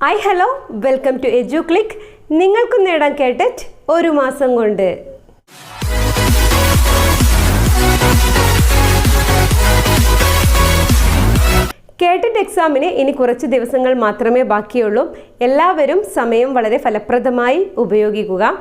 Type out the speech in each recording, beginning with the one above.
Hi hello welcome to Educlick. നിങ്ങൾക്കും നേടാൻ കേട്ടറ്റ് ഒരു മാസം കൊണ്ട്. കേട്ടറ്റ് എക്സാമിന് ഇനി കുറച്ച് ദിവസങ്ങൾ മാത്രമേ ബാക്കിയുള്ളൂ. എല്ലാവരും സമയം വളരെ ഫലപ്രദമായി ഉപയോഗിക്കുക.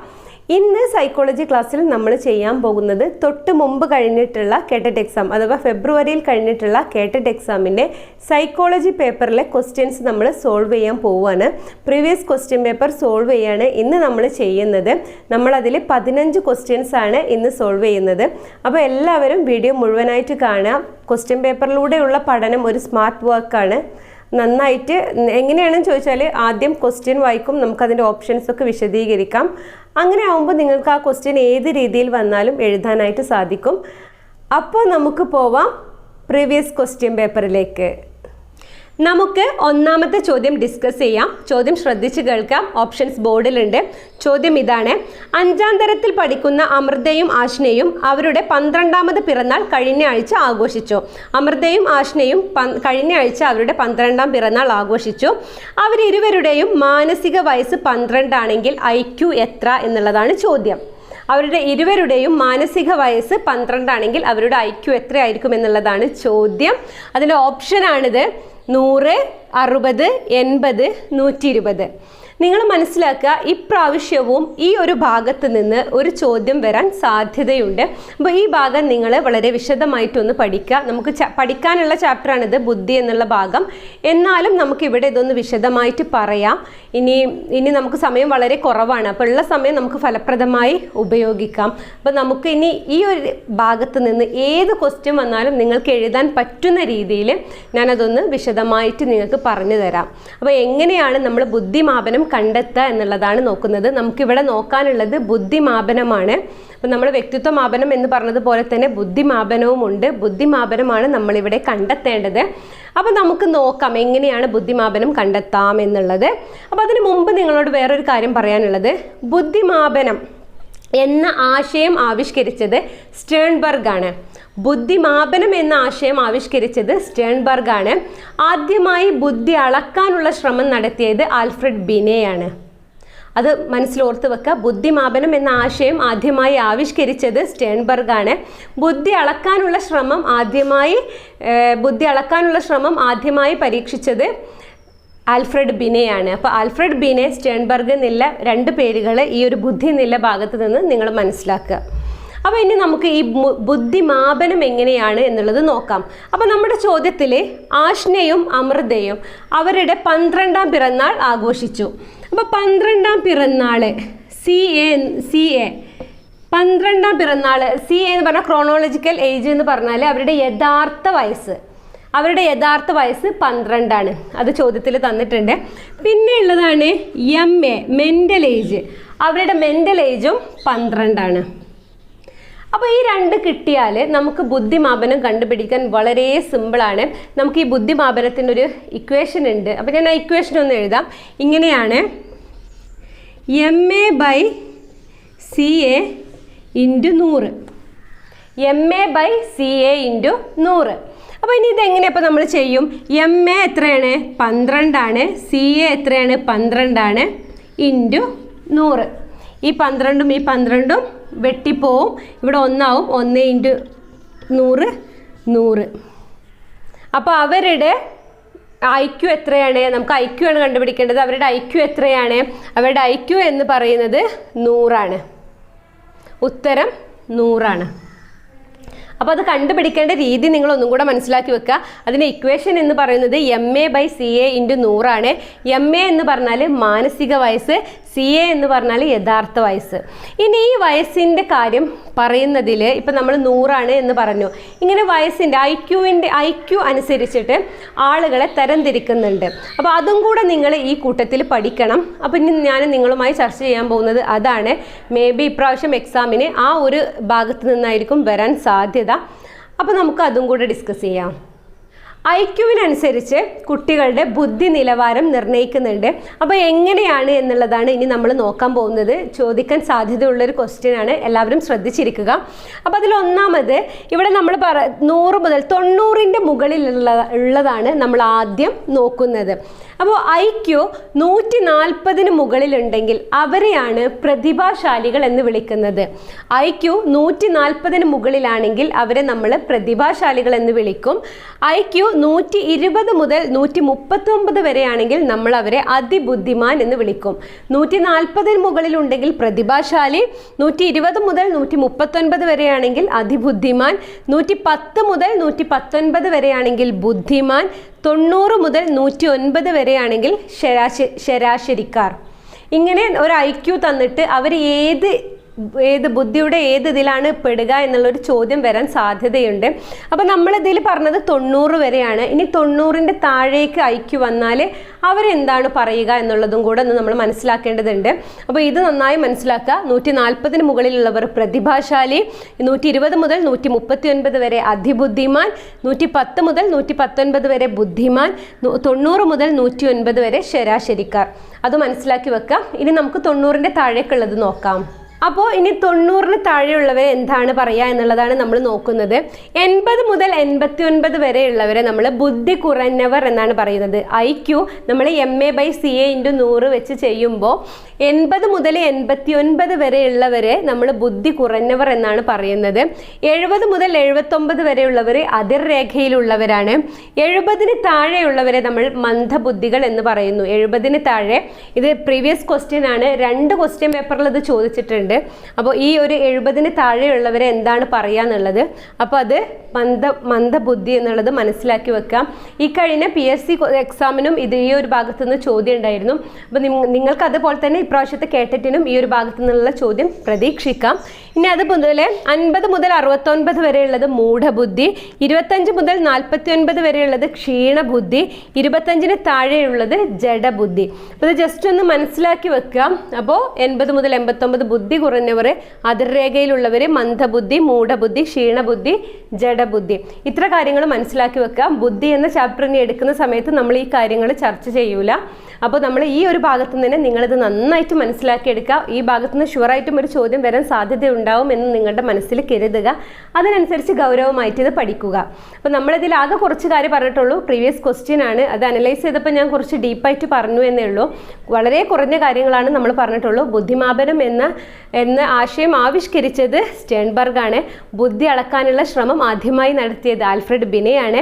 ഇന്ന് സൈക്കോളജി ക്ലാസ്സിൽ നമ്മൾ ചെയ്യാൻ പോകുന്നത് തൊട്ട് മുമ്പ് കഴിഞ്ഞിട്ടുള്ള കേട്ടറ്റ് എക്സാം അഥവാ ഫെബ്രുവരിയിൽ കഴിഞ്ഞിട്ടുള്ള കേട്ടറ്റ് എക്സാമിൻ്റെ സൈക്കോളജി പേപ്പറിലെ ക്വസ്റ്റ്യൻസ് നമ്മൾ സോൾവ് ചെയ്യാൻ പോവുകയാണ്. പ്രീവിയസ് ക്വസ്റ്റ്യൻ പേപ്പർ സോൾവ് ചെയ്യാണ് ഇന്ന് നമ്മൾ ചെയ്യുന്നത്. നമ്മളതിൽ 15 ക്വസ്റ്റ്യൻസ് ആണ് ഇന്ന് സോൾവ് ചെയ്യുന്നത്. അപ്പോൾ എല്ലാവരും വീഡിയോ മുഴുവനായിട്ട് കാണുക. ക്വസ്റ്റ്യൻ പേപ്പറിലൂടെയുള്ള പഠനം ഒരു സ്മാർട്ട് വർക്കാണ്. നന്നായിട്ട് എങ്ങനെയാണെന്ന് ചോദിച്ചാൽ ആദ്യം ക്വസ്റ്റ്യൻ വായിക്കും, നമുക്കതിൻ്റെ ഓപ്ഷൻസൊക്കെ വിശദീകരിക്കാം. അങ്ങനെ ആകുമ്പോൾ നിങ്ങൾക്ക് ആ ക്വസ്റ്റ്യൻ ഏത് രീതിയിൽ വന്നാലും എഴുതാനായിട്ട് സാധിക്കും. അപ്പോൾ നമുക്ക് പോവാം പ്രീവിയസ് ക്വസ്റ്റ്യൻ പേപ്പറിലേക്ക്. നമുക്ക് ഒന്നാമത്തെ ചോദ്യം ഡിസ്കസ് ചെയ്യാം. ചോദ്യം ശ്രദ്ധിച്ച് കേൾക്കാം. ഓപ്ഷൻസ് ബോർഡിലുണ്ട്. ചോദ്യം ഇതാണ്: 5ാം തരത്തിൽ പഠിക്കുന്ന അമൃതയും ആഷ്നയും അവരുടെ 12ാമത് പിറന്നാൾ കഴിഞ്ഞ ആഴ്ച ആഘോഷിച്ചു. അമൃതയും ആഷ്നയും കഴിഞ്ഞ ആഴ്ച അവരുടെ 12ാം പിറന്നാൾ ആഘോഷിച്ചു. അവരിരുവരുടെയും മാനസിക വയസ്സ് 12 ആണെങ്കിൽ IQ എത്ര എന്നുള്ളതാണ് ചോദ്യം. അവരുടെ ഇരുവരുടെയും മാനസിക വയസ്സ് 12 ആണെങ്കിൽ അവരുടെ IQ എത്രയായിരിക്കും എന്നുള്ളതാണ് ചോദ്യം. അതിൻ്റെ ഓപ്ഷനാണിത്: 100, 60, 80, 120. നിങ്ങൾ മനസ്സിലാക്കുക, ഇപ്രാവശ്യവും ഈ ഒരു ഭാഗത്ത് നിന്ന് ഒരു ചോദ്യം വരാൻ സാധ്യതയുണ്ട്. അപ്പോൾ ഈ ഭാഗം നിങ്ങൾ വളരെ വിശദമായിട്ടൊന്ന് പഠിക്കുക. നമുക്ക് പഠിക്കാനുള്ള ചാപ്റ്ററാണിത്, ബുദ്ധി എന്നുള്ള ഭാഗം. എന്നാലും നമുക്കിവിടെ ഇതൊന്ന് വിശദമായിട്ട് പറയാം. ഇനി നമുക്ക് സമയം വളരെ കുറവാണ്. അപ്പോൾ ഉള്ള സമയം നമുക്ക് ഫലപ്രദമായി ഉപയോഗിക്കാം. അപ്പോൾ നമുക്ക് ഇനി ഈ ഒരു ഭാഗത്ത് നിന്ന് ഏത് ക്വസ്റ്റ്യൻ വന്നാലും നിങ്ങൾക്ക് എഴുതാൻ പറ്റുന്ന രീതിയിൽ ഞാനതൊന്ന് വിശദമായിട്ട് നിങ്ങൾക്ക് പറഞ്ഞു തരാം. അപ്പോൾ എങ്ങനെയാണ് നമ്മൾ ബുദ്ധിമാപനം കണ്ടെത്തുക എന്നുള്ളതാണ് നോക്കുന്നത്. നമുക്കിവിടെ നോക്കാനുള്ളത് ബുദ്ധിമാപനമാണ്. അപ്പം നമ്മൾ വ്യക്തിത്വ മാപനം എന്ന് പറഞ്ഞതുപോലെ തന്നെ ബുദ്ധിമാപനവും ഉണ്ട്. ബുദ്ധിമാപനമാണ് നമ്മളിവിടെ കണ്ടെത്തേണ്ടത്. അപ്പോൾ നമുക്ക് നോക്കാം എങ്ങനെയാണ് ബുദ്ധിമാപനം കണ്ടെത്താം എന്നുള്ളത്. അപ്പോൾ അതിന് മുമ്പ് നിങ്ങളോട് വേറൊരു കാര്യം പറയാനുള്ളത്, ബുദ്ധിമാപനം എന്ന ആശയം ആവിഷ്കരിച്ചത് സ്റ്റേൺബർഗ് ആണ്. ബുദ്ധിമാപനം എന്ന ആശയം ആവിഷ്കരിച്ചത് സ്റ്റേൺബർഗ് ആണ്. ആദ്യമായി ബുദ്ധി അളക്കാനുള്ള ശ്രമം നടത്തിയത് ആൽഫ്രഡ് ബിനെയാണ്. അത് മനസ്സിലോർത്ത് വെക്കുക. ബുദ്ധിമാപനം എന്ന ആശയം ആദ്യമായി ആവിഷ്കരിച്ചത് സ്റ്റേൺബർഗ് ആണ്. ബുദ്ധി അളക്കാനുള്ള ശ്രമം ആദ്യമായി പരീക്ഷിച്ചത് ആൽഫ്രഡ് ബിനെയാണ്. അപ്പോൾ ആൽഫ്രഡ് ബിനെ, സ്റ്റേൺബർഗ് എന്നുള്ള 2 പേരുകൾ ഈ ഒരു ബുദ്ധി എന്നുള്ള ഭാഗത്ത് നിന്ന് നിങ്ങൾ മനസ്സിലാക്കുക. അപ്പോൾ ഇനി നമുക്ക് ഈ ബുദ്ധിമാപനം എങ്ങനെയാണ് എന്നുള്ളത് നോക്കാം. അപ്പോൾ നമ്മുടെ ചോദ്യത്തിൽ ആഷ്നയും അമൃതയും അവരുടെ 12ാം പിറന്നാൾ ആഘോഷിച്ചു. അപ്പോൾ 12ാം പിറന്നാൾ CA 12ാം പിറന്നാൾ CA എന്ന് പറഞ്ഞാൽ ക്രോണോളജിക്കൽ ഏജ് എന്ന് പറഞ്ഞാൽ അവരുടെ യഥാർത്ഥ വയസ്സ് 12 ആണ്. അത് ചോദ്യത്തിൽ തന്നിട്ടുണ്ട്. പിന്നെ ഉള്ളതാണ് MA മെൻ്റൽ ഏജ്. അവരുടെ മെൻ്റൽ ഏജും 12 ആണ്. അപ്പോൾ ഈ 2 കിട്ടിയാൽ നമുക്ക് ബുദ്ധിമാപനം കണ്ടുപിടിക്കാൻ വളരെ സിമ്പിളാണ്. നമുക്ക് ഈ ബുദ്ധിമാപനത്തിൻ്റെ ഒരു ഇക്വേഷൻ ഉണ്ട്. അപ്പോൾ ഞാൻ ആ ഇക്വേഷൻ ഒന്ന് എഴുതാം. ഇങ്ങനെയാണ്: MA/CA × 100. MA/CA × 100. അപ്പോൾ ഇനി ഇതെങ്ങനെ അപ്പോൾ നമ്മൾ ചെയ്യും? MA എത്രയാണ്? 12 ആണ്. CA എത്രയാണ്? 12 ആണ്. × 100. ഈ 12ഉം ഈ 12ഉം വെട്ടിപ്പോവും. ഇവിടെ 1 ആവും. 1 × 100 100. അപ്പോൾ അവരുടെ IQ എത്രയാണ്? നമുക്ക് IQ ആണ് കണ്ടുപിടിക്കേണ്ടത്. അവരുടെ IQ എത്രയാണ്? അവരുടെ IQ എന്ന് പറയുന്നത് 100 ആണ്. ഉത്തരം 100 ആണ്. അപ്പോൾ അത് കണ്ടുപിടിക്കേണ്ട രീതി നിങ്ങൾ ഒന്നും കൂടെ മനസ്സിലാക്കി വെക്കുക. അതിൻ്റെ ഇക്വേഷൻ എന്ന് പറയുന്നത് MA/CA × 100 ആണ്. MA എന്ന് പറഞ്ഞാൽ മാനസിക വയസ്സ്, CA എന്ന് പറഞ്ഞാൽ യഥാർത്ഥ വയസ്സ്. ഇനി ഈ വയസ്സിൻ്റെ കാര്യം പറയുന്നതിൽ ഇപ്പം നമ്മൾ 100 ആണ് എന്ന് പറഞ്ഞു. ഇങ്ങനെ വയസ്സിൻ്റെ IQ അനുസരിച്ചിട്ട് ആളുകളെ തരംതിരിക്കുന്നുണ്ട്. അപ്പോൾ അതും കൂടെ നിങ്ങൾ ഈ കൂട്ടത്തിൽ പഠിക്കണം. അപ്പോൾ ഇനി ഞാൻ നിങ്ങളുമായി ചർച്ച ചെയ്യാൻ പോകുന്നത് അതാണ്. മേ ബി ഇപ്രാവശ്യം എക്സാമിന് ആ ഒരു ഭാഗത്ത് നിന്നായിരിക്കും വരാൻ സാധ്യത. അപ്പോൾ നമുക്ക് അതും കൂടെ ഡിസ്കസ് ചെയ്യാം. IQ-വിനനുസരിച്ച് കുട്ടികളുടെ ബുദ്ധി നിലവാരം നിർണ്ണയിക്കുന്നുണ്ട്. അപ്പോൾ എങ്ങനെയാണ് എന്നുള്ളതാണ് ഇനി നമ്മൾ നോക്കാൻ പോകുന്നത്. ചോദിക്കാൻ സാധ്യതയുള്ളൊരു ക്വസ്റ്റ്യൻ ആണ്. എല്ലാവരും ശ്രദ്ധിച്ചിരിക്കുക. അപ്പോൾ അതിൽ ഒന്നാമത് ഇവിടെ നമ്മൾ 100 മുതൽ 90ൻ്റെ മുകളിലുള്ളതാണ് നമ്മൾ ആദ്യം നോക്കുന്നത്. അപ്പോൾ IQ 140 മുകളിലുണ്ടെങ്കിൽ അവരെയാണ് പ്രതിഭാശാലികൾ എന്ന് വിളിക്കുന്നത്. IQ 140 മുകളിലാണെങ്കിൽ അവരെ നമ്മൾ പ്രതിഭാശാലികൾ എന്ന് വിളിക്കും. IQ 120 മുതൽ 139 വരെയാണെങ്കിൽ നമ്മൾ അവരെ അതിബുദ്ധിമാൻ എന്ന് വിളിക്കും. 140 മുകളിലുണ്ടെങ്കിൽ പ്രതിഭാശാലി, 120 മുതൽ 139 വരെയാണെങ്കിൽ അതിബുദ്ധിമാൻ, 110 മുതൽ 119 വരെയാണെങ്കിൽ ബുദ്ധിമാൻ, 90 മുതൽ 109 വരെയാണെങ്കിൽ ശരാശരിക്കാർ. ഇങ്ങനെ ഒരു IQ തന്നിട്ട് അവർ ഏത് ബുദ്ധിയുടെ ഏത് ഇതിലാണ് പെടുക എന്നുള്ളൊരു ചോദ്യം വരാൻ സാധ്യതയുണ്ട്. അപ്പോൾ നമ്മളിതിൽ പറഞ്ഞത് 90 വരെയാണ്. ഇനി 90ൻ്റെ താഴേക്ക് IQ വന്നാൽ അവരെന്താണ് പറയുക എന്നുള്ളതും കൂടെ ഒന്ന് നമ്മൾ മനസ്സിലാക്കേണ്ടതുണ്ട്. അപ്പോൾ ഇത് നന്നായി മനസ്സിലാക്കുക. 140 മുകളിലുള്ളവർ പ്രതിഭാശാലി, 120 മുതൽ 139 വരെ അതിബുദ്ധിമാൻ, 110 മുതൽ 119 വരെ ബുദ്ധിമാൻ, 90 മുതൽ 109 വരെ ശരാശരിക്കാർ. അത് മനസ്സിലാക്കി വെക്കാം. ഇനി നമുക്ക് 90ൻ്റെ താഴേക്കുള്ളത് നോക്കാം. അപ്പോൾ ഇനി 90ന് താഴെയുള്ളവരെ എന്താണ് പറയുക എന്നുള്ളതാണ് നമ്മൾ നോക്കുന്നത്. 80 മുതൽ 89 വരെയുള്ളവരെ നമ്മൾ ബുദ്ധി കുറഞ്ഞവർ എന്നാണ് പറയുന്നത്. IQ നമ്മൾ MA/CA × 100 വെച്ച് ചെയ്യുമ്പോൾ 80 മുതൽ 89 വരെയുള്ളവരെ നമ്മൾ ബുദ്ധി കുറഞ്ഞവർ എന്നാണ് പറയുന്നത്. 70 മുതൽ 79 വരെയുള്ളവർ അതിർരേഖയിലുള്ളവരാണ്. 70ന് താഴെയുള്ളവരെ നമ്മൾ മന്ദബുദ്ധികൾ എന്ന് പറയുന്നു. 70ന് താഴെ, ഇത് പ്രീവിയസ് ക്വസ്റ്റ്യൻ ആണ്, 2 ക്വസ്റ്റ്യൻ പേപ്പറിൽ ഇത് ചോദിച്ചിട്ടുണ്ട്. അപ്പോൾ ഈ ഒരു 70ന് താഴെയുള്ളവരെ എന്താണ് പറയുക എന്നുള്ളത്, അപ്പോൾ അത് മന്ദബുദ്ധി എന്നുള്ളത് മനസ്സിലാക്കി വെക്കാം. ഈ കഴിഞ്ഞ PSC എക്സാമിനും ഇത് ഈ ഒരു ഭാഗത്തു നിന്ന് ചോദ്യം ഉണ്ടായിരുന്നു. അപ്പോൾ നിങ്ങൾക്ക് അതുപോലെ തന്നെ ഇപ്രാവശ്യത്തെ കേട്ടറ്റിനും ഈ ഒരു ഭാഗത്തു നിന്നുള്ള ചോദ്യം പ്രതീക്ഷിക്കാം. ഇനി അതുപോലെ 50 മുതൽ 69 വരെയുള്ളത് മൂഢബുദ്ധി, 25 മുതൽ 49 വരെയുള്ളത് ക്ഷീണബുദ്ധി, 25ന് താഴെയുള്ളത് ജഡബുദ്ധി. അപ്പോൾ ഇത് ജസ്റ്റ് ഒന്ന് മനസ്സിലാക്കി വെക്കാം. അപ്പോൾ 80 മുതൽ 89 ബുദ്ധി കുറഞ്ഞവർ, അതിർരേഖയിലുള്ളവർ, മന്ദബുദ്ധി, മൂഢബുദ്ധി, ക്ഷീണബുദ്ധി, ജഡബുദ്ധി. ഇത്ര കാര്യങ്ങൾ മനസ്സിലാക്കി വെക്കാം. ബുദ്ധി എന്ന ചാപ്റ്ററിനെ എടുക്കുന്ന സമയത്ത് നമ്മൾ ഈ കാര്യങ്ങൾ ചർച്ച ചെയ്യൂല. അപ്പോൾ നമ്മൾ ഈ ഒരു ഭാഗത്തു നിന്ന് നിങ്ങളിത് നന്നായിട്ട് മനസ്സിലാക്കി എടുക്കുക. ഈ ഭാഗത്തു നിന്ന് ഷുവറായിട്ടും ഒരു ചോദ്യം വരാൻ സാധ്യതയുണ്ടാവും എന്ന് നിങ്ങളുടെ മനസ്സിൽ കരുതുക. അതിനനുസരിച്ച് ഗൗരവമായിട്ട് ഇത് പഠിക്കുക. അപ്പോൾ നമ്മളിതിൽ ആകെ കുറച്ച് കാര്യം പറഞ്ഞിട്ടുള്ളൂ. പ്രീവിയസ് ക്വസ്റ്റ്യൻ ആണ്, അത് അനലൈസ് ചെയ്തപ്പോൾ ഞാൻ കുറച്ച് ഡീപ്പായിട്ട് പറഞ്ഞു എന്നേ ഉള്ളൂ. വളരെ കുറഞ്ഞ കാര്യങ്ങളാണ് നമ്മൾ പറഞ്ഞിട്ടുള്ളൂ. ബുദ്ധിമാപനം എന്ന ആശയം ആവിഷ്കരിച്ചത് സ്റ്റേൺബർഗ് ആണ്. ബുദ്ധി അളക്കാനുള്ള ശ്രമം ആദ്യമായി നടത്തിയത് ആൽഫ്രഡ് ബിനെയാണ്.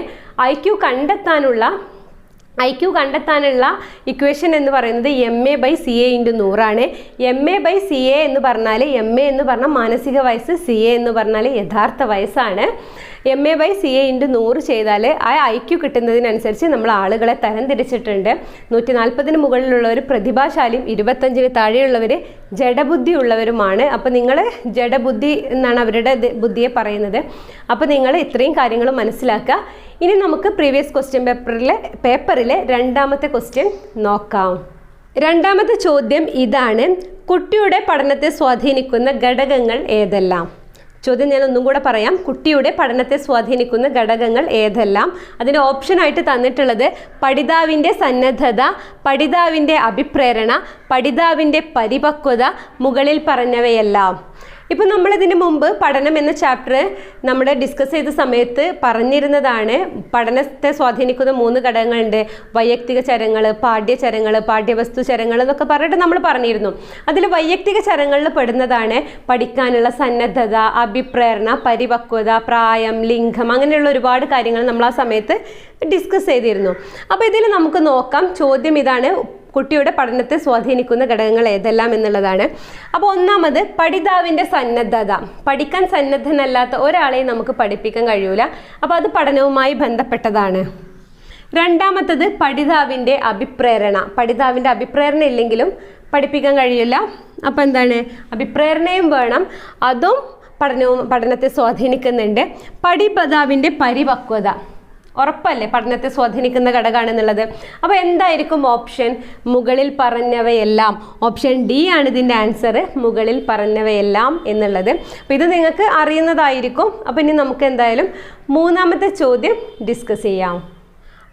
IQ കണ്ടെത്താനുള്ള ഇക്വേഷൻ എന്ന് പറയുന്നത് MA/CA × 100 ആണ്. MA/CA എന്ന് പറഞ്ഞാൽ, MA എന്ന് പറഞ്ഞാൽ മാനസിക വയസ്സ്, CA എന്ന് പറഞ്ഞാൽ യഥാർത്ഥ വയസ്സാണ്. MA/CA × 100 ചെയ്താൽ ആ IQ കിട്ടുന്നതിനനുസരിച്ച് നമ്മൾ ആളുകളെ തരംതിരിച്ചിട്ടുണ്ട്. 140ന് മുകളിലുള്ളവർ പ്രതിഭാശാലിയും 25ന് താഴെയുള്ളവർ ജഡബുദ്ധി ഉള്ളവരുമാണ്. അപ്പോൾ നിങ്ങൾ ജഡബുദ്ധി എന്നാണ് അവരുടെ ബുദ്ധിയെ പറയുന്നത്. അപ്പോൾ നിങ്ങൾ ഇത്രയും കാര്യങ്ങൾ മനസ്സിലാക്കുക. ഇനി നമുക്ക് പ്രീവിയസ് ക്വസ്റ്റ്യൻ പേപ്പറിലെ രണ്ടാമത്തെ ക്വസ്റ്റ്യൻ നോക്കാം. രണ്ടാമത്തെ ചോദ്യം ഇതാണ്: കുട്ടിയുടെ പഠനത്തെ സ്വാധീനിക്കുന്ന ഘടകങ്ങൾ ഏതെല്ലാം? ചോദ്യം ഞാൻ ഒന്നും കൂടെ പറയാം. കുട്ടിയുടെ പഠനത്തെ സ്വാധീനിക്കുന്ന ഘടകങ്ങൾ ഏതെല്ലാം? അതിന് ഓപ്ഷനായിട്ട് തന്നിട്ടുള്ളത് പഠിതാവിൻ്റെ സന്നദ്ധത, പഠിതാവിൻ്റെ അഭിപ്രേരണ, പഠിതാവിൻ്റെ പരിപക്വത, മുകളിൽ പറഞ്ഞവയെല്ലാം. ഇപ്പം നമ്മളിതിന് മുമ്പ് പഠനം എന്ന ചാപ്റ്റർ നമ്മൾ ഡിസ്കസ് ചെയ്ത സമയത്ത് പറഞ്ഞിരുന്നതാണ്. പഠനത്തെ സ്വാധീനിക്കുന്ന 3 ഘടകങ്ങളുണ്ട്. വൈയക്തിക ചരങ്ങൾ, പാഠ്യചരങ്ങൾ, പാഠ്യവസ്തു ചരങ്ങൾ എന്നൊക്കെ പറഞ്ഞിട്ട് നമ്മൾ പറഞ്ഞിരുന്നു. അതിൽ വൈയക്തിക ചരങ്ങളിൽ പെടുന്നതാണ് പഠിക്കാനുള്ള സന്നദ്ധത, അഭിപ്രേരണ, പരിപക്വത, പ്രായം, ലിംഗം, അങ്ങനെയുള്ള ഒരുപാട് കാര്യങ്ങൾ നമ്മൾ ആ സമയത്ത് ഡിസ്കസ് ചെയ്തിരുന്നു. അപ്പോൾ ഇതിൽ നമുക്ക് നോക്കാം. ചോദ്യം ഇതാണ്: കുട്ടിയുടെ പഠനത്തെ സ്വാധീനിക്കുന്ന ഘടകങ്ങൾ ഏതെല്ലാം എന്നുള്ളതാണ്. അപ്പോൾ ഒന്നാമത് പഠിതാവിൻ്റെ സന്നദ്ധത. പഠിക്കാൻ സന്നദ്ധനല്ലാത്ത ഒരാളെയും നമുക്ക് പഠിപ്പിക്കാൻ കഴിയൂല. അപ്പോൾ അത് പഠനവുമായി ബന്ധപ്പെട്ടതാണ്. രണ്ടാമത്തത് പഠിതാവിൻ്റെ അഭിപ്രേരണ. പഠിതാവിൻ്റെ അഭിപ്രേരണ ഇല്ലെങ്കിലും പഠിപ്പിക്കാൻ കഴിയില്ല. അപ്പോൾ എന്താണ്? അഭിപ്രേരണയും വേണം. അതും പഠനത്തെ സ്വാധീനിക്കുന്നുണ്ട്. പഠിതാവിൻ്റെ പരിപക്വത ഉറപ്പല്ലേ പഠനത്തെ സ്വാധീനിക്കുന്ന ഘടകമാണെന്നുള്ളത്. അപ്പോൾ എന്തായിരിക്കും ഓപ്ഷൻ? മുകളിൽ പറഞ്ഞവയെല്ലാം. ഓപ്ഷൻ D ആണ് ഇതിൻ്റെ ആൻസർ, മുകളിൽ പറഞ്ഞവയെല്ലാം എന്നുള്ളത്. അപ്പോൾ ഇത് നിങ്ങൾക്ക് അറിയുന്നതായിരിക്കും. അപ്പോൾ ഇനി നമുക്ക് എന്തായാലും മൂന്നാമത്തെ ചോദ്യം ഡിസ്കസ് ചെയ്യാം.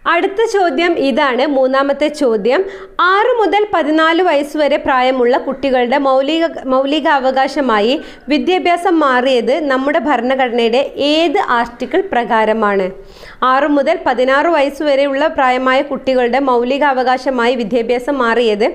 അടുത്ത ചോദ്യം ഇതാണ്, മൂന്നാമത്തെ ചോദ്യം. 6 മുതൽ 14 വയസ്സ് വരെ പ്രായമുള്ള കുട്ടികളുടെ മൗലികാവകാശമായി വിദ്യാഭ്യാസം മാറിയത് നമ്മുടെ ഭരണഘടനയുടെ ഏത് ആർട്ടിക്കിൾ പ്രകാരമാണ്? 6 മുതൽ 16 വയസ്സ് വരെയുള്ള പ്രായമായ കുട്ടികളുടെ മൗലികാവകാശമായി വിദ്യാഭ്യാസം മാറിയത്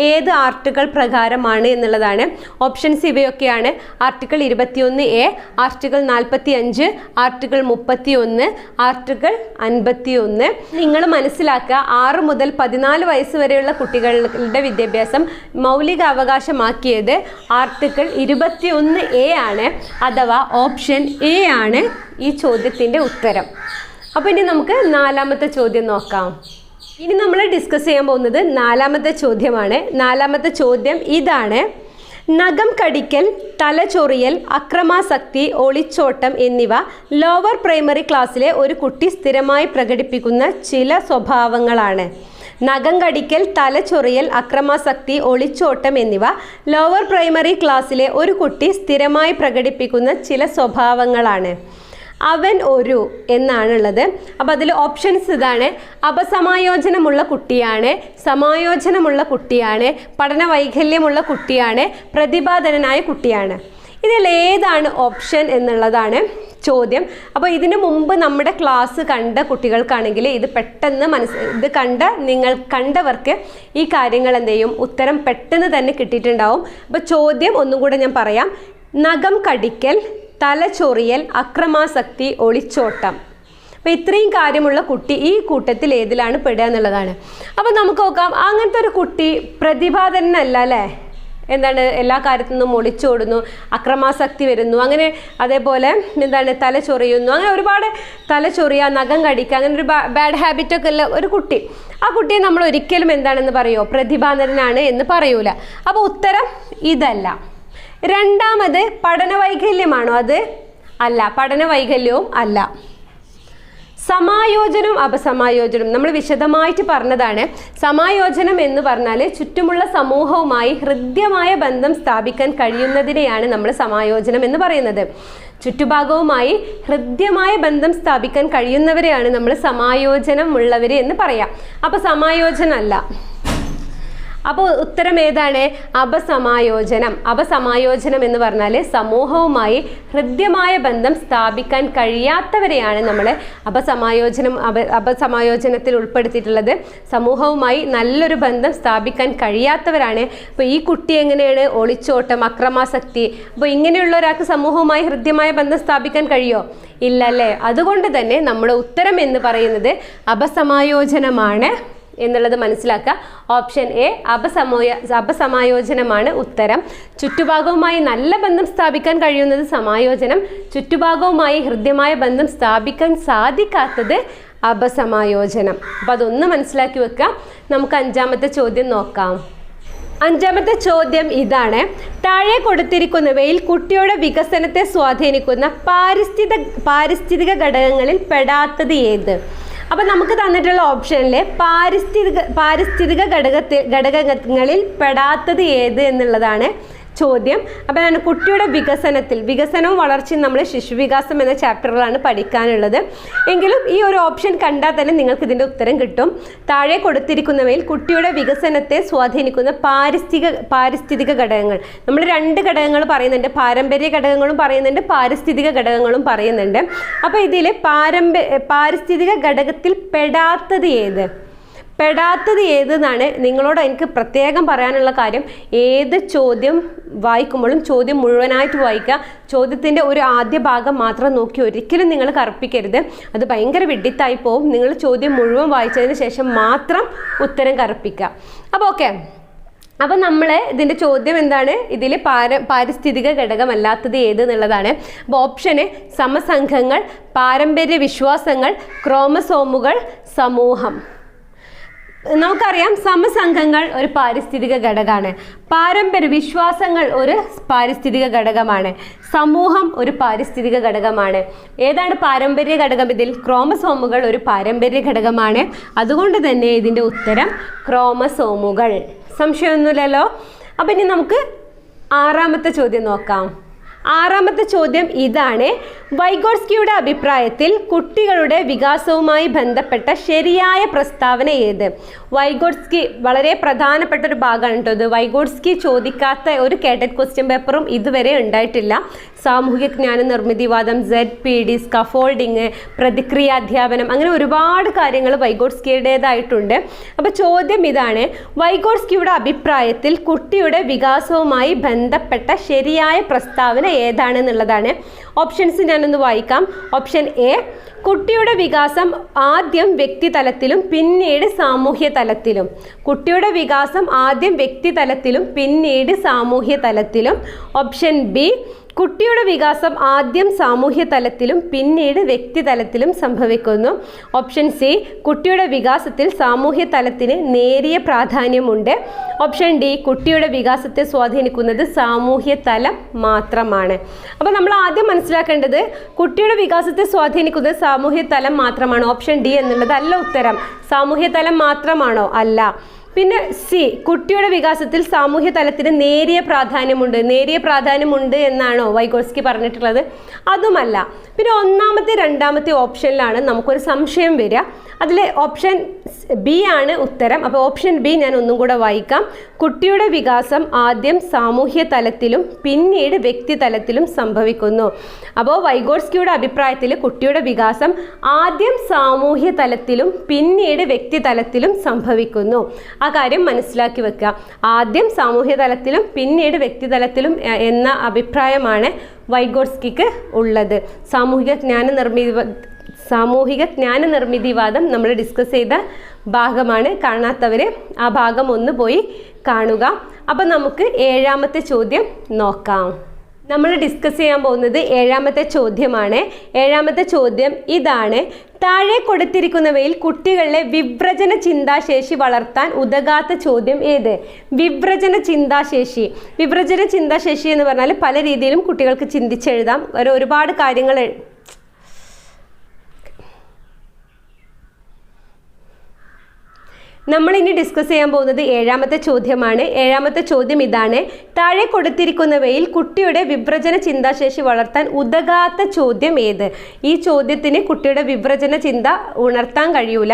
ഏത് ആർട്ടിക്കിൾ പ്രകാരമാണ് എന്നുള്ളതാണ്. ഓപ്ഷൻസ് ഇവയൊക്കെയാണ്: article 21A, article 45, article 31, article 51. നിങ്ങൾ മനസ്സിലാക്കുക, 6 മുതൽ 14 വയസ്സ് വരെയുള്ള കുട്ടികളുടെ വിദ്യാഭ്യാസം മൗലിക അവകാശമാക്കിയത് ആർട്ടിക്കിൾ 21A ആണ്, അഥവാ ഓപ്ഷൻ എ ആണ് ഈ ചോദ്യത്തിൻ്റെ ഉത്തരം. അപ്പോൾ ഇനി നമുക്ക് നാലാമത്തെ ചോദ്യം നോക്കാം. ഇനി നമ്മൾ ഡിസ്കസ് ചെയ്യാൻ പോകുന്നത് നാലാമത്തെ ചോദ്യമാണ്. നാലാമത്തെ ചോദ്യം ഇതാണ്: നഖം കടിക്കൽ, തലചൊറിയൽ, അക്രമാസക്തി, ഒളിച്ചോട്ടം എന്നിവ ലോവർ പ്രൈമറി ക്ലാസ്സിലെ ഒരു കുട്ടി സ്ഥിരമായി പ്രകടിപ്പിക്കുന്ന ചില സ്വഭാവങ്ങളാണ്. നഖം കടിക്കൽ, തലചൊറിയൽ, അക്രമാസക്തി, ഒളിച്ചോട്ടം എന്നിവ ലോവർ പ്രൈമറി ക്ലാസ്സിലെ ഒരു കുട്ടി സ്ഥിരമായി പ്രകടിപ്പിക്കുന്ന ചില സ്വഭാവങ്ങളാണ്. അവൻ ഒരു എന്നാണുള്ളത്. അപ്പോൾ അതിൽ ഓപ്ഷൻസ് ഇതാണ്: അപസമായോജനമുള്ള കുട്ടിയാണ്, സമായോജനമുള്ള കുട്ടിയാണ്, പഠന വൈകല്യമുള്ള കുട്ടിയാണ്, പ്രതിഭാധനനായ കുട്ടിയാണ്. ഇതിൽ ഏതാണ് ഓപ്ഷൻ എന്നുള്ളതാണ് ചോദ്യം. അപ്പോൾ ഇതിനു മുമ്പ് നമ്മുടെ ക്ലാസ് കണ്ട കുട്ടികൾക്കാണെങ്കിൽ ഇത് പെട്ടെന്ന് ഇത് കണ്ടവർക്ക് ഈ കാര്യങ്ങൾ എന്ത് ചെയ്യും, ഉത്തരം പെട്ടെന്ന് തന്നെ കിട്ടിയിട്ടുണ്ടാവും. അപ്പോൾ ചോദ്യം ഒന്നും കൂടെ ഞാൻ പറയാം: നഖം കടിക്കൽ, തലചൊറിയൽ, അക്രമാസക്തി, ഒളിച്ചോട്ടം. അപ്പോൾ ഇത്രയും കാര്യമുള്ള കുട്ടി ഈ കൂട്ടത്തിൽ ഏതിലാണ് പെടുക എന്നുള്ളതാണ്. അപ്പോൾ നമുക്ക് നോക്കാം, അങ്ങനത്തെ ഒരു കുട്ടി പ്രതിഭാധനല്ല അല്ലേ? എന്താണ്, എല്ലാ കാര്യത്തിൽ നിന്നും ഒളിച്ചോടുന്നു, അക്രമാസക്തി വരുന്നു, അങ്ങനെ അതേപോലെ എന്താണ് തല ചൊറിയുന്നു, അങ്ങനെ ഒരുപാട് തല ചൊറിയുക, നഖം കടിക്കുക, അങ്ങനെ ഒരു ബാഡ് ഹാബിറ്റൊക്കെ ഉള്ള ഒരു കുട്ടി. ആ കുട്ടിയെ നമ്മൾ ഒരിക്കലും എന്താണെന്ന് പറയുമോ, പ്രതിഭാധനനാണ് എന്ന് പറയൂല. അപ്പോൾ ഉത്തരം ഇതല്ല. രണ്ടാമത് പഠന വൈകല്യമാണോ? അത് അല്ല, പഠന വൈകല്യവും അല്ല. സമായോജനം, അപസമായോജനം നമ്മൾ വിശദമായിട്ട് പറഞ്ഞതാണ്. സമായോജനം എന്ന് പറഞ്ഞാൽ ചുറ്റുമുള്ള സമൂഹവുമായി ഹൃദ്യമായ ബന്ധം സ്ഥാപിക്കാൻ കഴിയുന്നതിനെയാണ് നമ്മൾ സമായോജനം എന്ന് പറയുന്നത്. ചുറ്റുഭാഗവുമായി ഹൃദ്യമായ ബന്ധം സ്ഥാപിക്കാൻ കഴിയുന്നവരെയാണ് നമ്മൾ സമായോജനം ഉള്ളവർ എന്ന് പറയാം. അപ്പോൾ സമായോജനം അല്ല. അപ്പോൾ ഉത്തരം ഏതാണ്? അപസമായോജനം. അപസമായോജനം എന്ന് പറഞ്ഞാൽ സമൂഹവുമായി ഹൃദ്യമായ ബന്ധം സ്ഥാപിക്കാൻ കഴിയാത്തവരെയാണ് നമ്മൾ അപസമായോജനത്തിൽ ഉൾപ്പെടുത്തിയിട്ടുള്ളത്. സമൂഹവുമായി നല്ലൊരു ബന്ധം സ്ഥാപിക്കാൻ കഴിയാത്തവരാണ്. അപ്പോൾ ഈ കുട്ടി എങ്ങനെയാണ്? ഒളിച്ചോട്ടം, അക്രമാസക്തി. അപ്പോൾ ഇങ്ങനെയുള്ള ഒരാൾക്ക് സമൂഹവുമായി ഹൃദ്യമായ ബന്ധം സ്ഥാപിക്കാൻ കഴിയുമോ? ഇല്ലല്ലേ. അതുകൊണ്ട് തന്നെ നമ്മുടെ ഉത്തരം എന്ന് പറയുന്നത് അപസമായോജനമാണ് എന്നുള്ളത് മനസ്സിലാക്കുക. ഓപ്ഷൻ എ അപസമായോജനമാണ് ഉത്തരം. ചുറ്റുഭാഗവുമായി നല്ല ബന്ധം സ്ഥാപിക്കാൻ കഴിയുന്നത് സമായോജനം, ചുറ്റുഭാഗവുമായി ഹൃദ്യമായ ബന്ധം സ്ഥാപിക്കാൻ സാധിക്കാത്തത് അപസമായോജനം. അപ്പോൾ അതൊന്ന് മനസ്സിലാക്കി വെക്കുക. നമുക്ക് അഞ്ചാമത്തെ ചോദ്യം നോക്കാം. അഞ്ചാമത്തെ ചോദ്യം ഇതാണ്: താഴെ കൊടുത്തിരിക്കുന്നവയിൽ കുട്ടിയുടെ വികസനത്തെ സ്വാധീനിക്കുന്ന പാരിസ്ഥിതിക ഘടകങ്ങളിൽ പെടാത്തത് ഏത്? അപ്പം നമുക്ക് തന്നിട്ടുള്ള ഓപ്ഷനിൽ പാരിസ്ഥിതിക ഘടകങ്ങളിൽ പെടാത്തത് ഏത് എന്നുള്ളതാണ് ചോദ്യം. അപ്പോൾ കുട്ടിയുടെ വികസനവും വളർച്ചയും നമ്മൾ ശിശുവികാസം എന്ന ചാപ്റ്ററിലാണ് പഠിക്കാനുള്ളത്. എങ്കിലും ഈ ഒരു ഓപ്ഷൻ കണ്ടാൽ തന്നെ നിങ്ങൾക്ക് ഇതിൻ്റെ ഉത്തരം കിട്ടും. താഴെ കൊടുത്തിരിക്കുന്നവയിൽ കുട്ടിയുടെ വികസനത്തെ സ്വാധീനിക്കുന്ന പാരിസ്ഥിതിക ഘടകങ്ങൾ. നമ്മൾ 2 ഘടകങ്ങൾ പറയുന്നുണ്ട്, പാരമ്പര്യ ഘടകങ്ങളും പറയുന്നുണ്ട്, പാരിസ്ഥിതിക ഘടകങ്ങളും പറയുന്നുണ്ട്. അപ്പോൾ ഇതിൽ പാരിസ്ഥിതിക ഘടകത്തിൽ പെടാത്തത് ഏതെന്നാണ് നിങ്ങളോട് എനിക്ക് പ്രത്യേകം പറയാനുള്ള കാര്യം. ഏത് ചോദ്യം വായിക്കുമ്പോഴും ചോദ്യം മുഴുവനായിട്ട് വായിക്കുക. ചോദ്യത്തിൻ്റെ ഒരു ആദ്യ ഭാഗം മാത്രം നോക്കി ഒരിക്കലും നിങ്ങൾ കറുപ്പിക്കരുത്. അത് ഭയങ്കര വിഡ്ഢിത്തായി പോവും. നിങ്ങൾ ചോദ്യം മുഴുവൻ വായിച്ചതിന് ശേഷം മാത്രം ഉത്തരം കറുപ്പിക്കുക. അപ്പോൾ ഓക്കെ. അപ്പോൾ നമ്മൾ ഇതിൻ്റെ ചോദ്യം എന്താണ്? ഇതിൽ പാരിസ്ഥിതിക ഘടകമല്ലാത്തത് ഏത് എന്നുള്ളതാണ്. അപ്പോൾ ഓപ്ഷന് സമസംഘങ്ങൾ, പാരമ്പര്യ വിശ്വാസങ്ങൾ, ക്രോമസോമുകൾ, സമൂഹം. നമുക്കറിയാം സമസംഘങ്ങൾ ഒരു പാരിസ്ഥിതിക ഘടകമാണ്, പാരമ്പര്യ വിശ്വാസങ്ങൾ ഒരു പാരിസ്ഥിതിക ഘടകമാണ്, സമൂഹം ഒരു പാരിസ്ഥിതിക ഘടകമാണ്. ഏതാണ് പാരമ്പര്യ ഘടകം? ഇതിൽ ക്രോമസോമുകൾ ഒരു പാരമ്പര്യ ഘടകമാണ്. അതുകൊണ്ട് തന്നെ ഇതിൻ്റെ ഉത്തരം ക്രോമസോമുകൾ. സംശയമൊന്നുമില്ലല്ലോ. അപ്പം ഇനി നമുക്ക് ആറാമത്തെ ചോദ്യം നോക്കാം. ആറാമത്തെ ചോദ്യം ഇതാണ്. വൈഗോട്സ്കിയുടെ അഭിപ്രായത്തിൽ കുട്ടികളുടെ വികാസവുമായി ബന്ധപ്പെട്ട ശരിയായ പ്രസ്താവന ഏത്? വൈഗോട്സ്കി വളരെ പ്രധാനപ്പെട്ട ഒരു ഭാഗമാണ് കേട്ടോ ഇത്. വൈഗോട്സ്കി ചോദിക്കാത്ത ഒരു കേട്ടറ്റ് ക്വസ്റ്റ്യൻ പേപ്പറും ഇതുവരെ ഉണ്ടായിട്ടില്ല. സാമൂഹിക ജ്ഞാന നിർമ്മിതിവാദം, ZPD, സ്കഫോൾഡിങ്, പ്രതിക്രിയാധ്യാപനം, അങ്ങനെ ഒരുപാട് കാര്യങ്ങൾ വൈഗോട്സ്കിയുടേതായിട്ടുണ്ട്. അപ്പോൾ ചോദ്യം ഇതാണ്. വൈഗോട്സ്കിയുടെ അഭിപ്രായത്തിൽ കുട്ടിയുടെ വികാസവുമായി ബന്ധപ്പെട്ട ശരിയായ പ്രസ്താവന ഏതാണെന്നുള്ളതാണ്. ഓപ്ഷൻസ് ഞാനൊന്ന് വായിക്കാം. ഓപ്ഷൻ എ, കുട്ടിയുടെ വികാസം ആദ്യം വ്യക്തിതലത്തിലും പിന്നീട് സാമൂഹ്യ തലത്തിലും. കുട്ടിയുടെ വികാസം ആദ്യം വ്യക്തിതലത്തിലും പിന്നീട് സാമൂഹ്യ തലത്തിലും. ഓപ്ഷൻ ബി, കുട്ടിയുടെ വികാസം ആദ്യം സാമൂഹ്യ തലത്തിലും പിന്നീട് വ്യക്തിതലത്തിലും സംഭവിക്കുന്നു. ഓപ്ഷൻ സി, കുട്ടിയുടെ വികാസത്തിൽ സാമൂഹ്യ തലത്തിന് നേരിയ പ്രാധാന്യമുണ്ട്. ഓപ്ഷൻ ഡി, കുട്ടിയുടെ വികാസത്തെ സ്വാധീനിക്കുന്നത് സാമൂഹ്യ തലം മാത്രമാണ്. അപ്പോൾ നമ്മൾ ആദ്യം മനസ്സിലാക്കേണ്ടത് കുട്ടിയുടെ വികാസത്തെ സ്വാധീനിക്കുന്നത് സാമൂഹ്യ തലം മാത്രമാണ്. ഓപ്ഷൻ ഡി എന്നുള്ളത് അല്ല ഉത്തരം. സാമൂഹ്യ തലം മാത്രമാണോ? അല്ല. പിന്നെ സി, കുട്ടിയുടെ വികാസത്തിൽ സാമൂഹ്യ തലത്തിന് നേരിയ പ്രാധാന്യമുണ്ട്. നേരിയ പ്രാധാന്യമുണ്ട് എന്നാണോ വൈഗോട്സ്കി പറഞ്ഞിട്ടുള്ളത്? അതുമല്ല. പിന്നെ ഒന്നാമത്തെ രണ്ടാമത്തെ ഓപ്ഷനിലാണ് നമുക്കൊരു സംശയം വരിക. അതിൽ ഓപ്ഷൻ ബി ആണ് ഉത്തരം. അപ്പോൾ ഓപ്ഷൻ ബി ഞാൻ ഒന്നും കൂടെ വായിക്കാം. കുട്ടിയുടെ വികാസം ആദ്യം സാമൂഹ്യ തലത്തിലും പിന്നീട് വ്യക്തി തലത്തിലും സംഭവിക്കുന്നു. അപ്പോൾ വൈഗോട്സ്കിയുടെ അഭിപ്രായത്തിൽ കുട്ടിയുടെ വികാസം ആദ്യം സാമൂഹ്യ തലത്തിലും പിന്നീട് വ്യക്തി തലത്തിലും സംഭവിക്കുന്നു. ആ കാര്യം മനസ്സിലാക്കി വെക്കുക. ആദ്യം സാമൂഹ്യ തലത്തിലും പിന്നീട് വ്യക്തിതലത്തിലും എന്ന അഭിപ്രായമാണ് വൈഗോട്സ്കിക്ക് ഉള്ളത്. സാമൂഹിക ജ്ഞാന നിർമ്മിതിവാദം നമ്മൾ ഡിസ്കസ് ചെയ്ത ഭാഗമാണ്. കാണാത്തവർ ആ ഭാഗം ഒന്ന് പോയി കാണുക. അപ്പം നമുക്ക് ഏഴാമത്തെ ചോദ്യം നോക്കാം. നമ്മൾ ഡിസ്കസ് ചെയ്യാൻ പോകുന്നത് ഏഴാമത്തെ ചോദ്യമാണ്. ഏഴാമത്തെ ചോദ്യം ഇതാണ്. താഴെ കൊടുത്തിരിക്കുന്നവയിൽ കുട്ടികളിലെ വിവ്രജന ചിന്താശേഷി വളർത്താൻ ഉതകാത്ത ചോദ്യം ഏത്? വിവ്രജന ചിന്താശേഷി. വിവ്രജന ചിന്താശേഷി എന്ന് പറഞ്ഞാൽ പല രീതിയിലും കുട്ടികൾക്ക് ചിന്തിച്ചെഴുതാം. ഒരുപാട് കാര്യങ്ങൾ നമ്മൾ ഇനി ഡിസ്കസ് ചെയ്യാൻ പോകുന്നത് ഏഴാമത്തെ ചോദ്യമാണ്. ഏഴാമത്തെ ചോദ്യം ഇതാണ്. താഴെ കൊടുത്തിരിക്കുന്നവയിൽ കുട്ടിയുടെ വിവ്രജന ചിന്താശേഷി വളർത്താൻ ഉതകാത്ത ചോദ്യം ഏത്? ഈ ചോദ്യത്തിന് കുട്ടിയുടെ വിവ്രജന ചിന്ത ഉണർത്താൻ കഴിയൂല.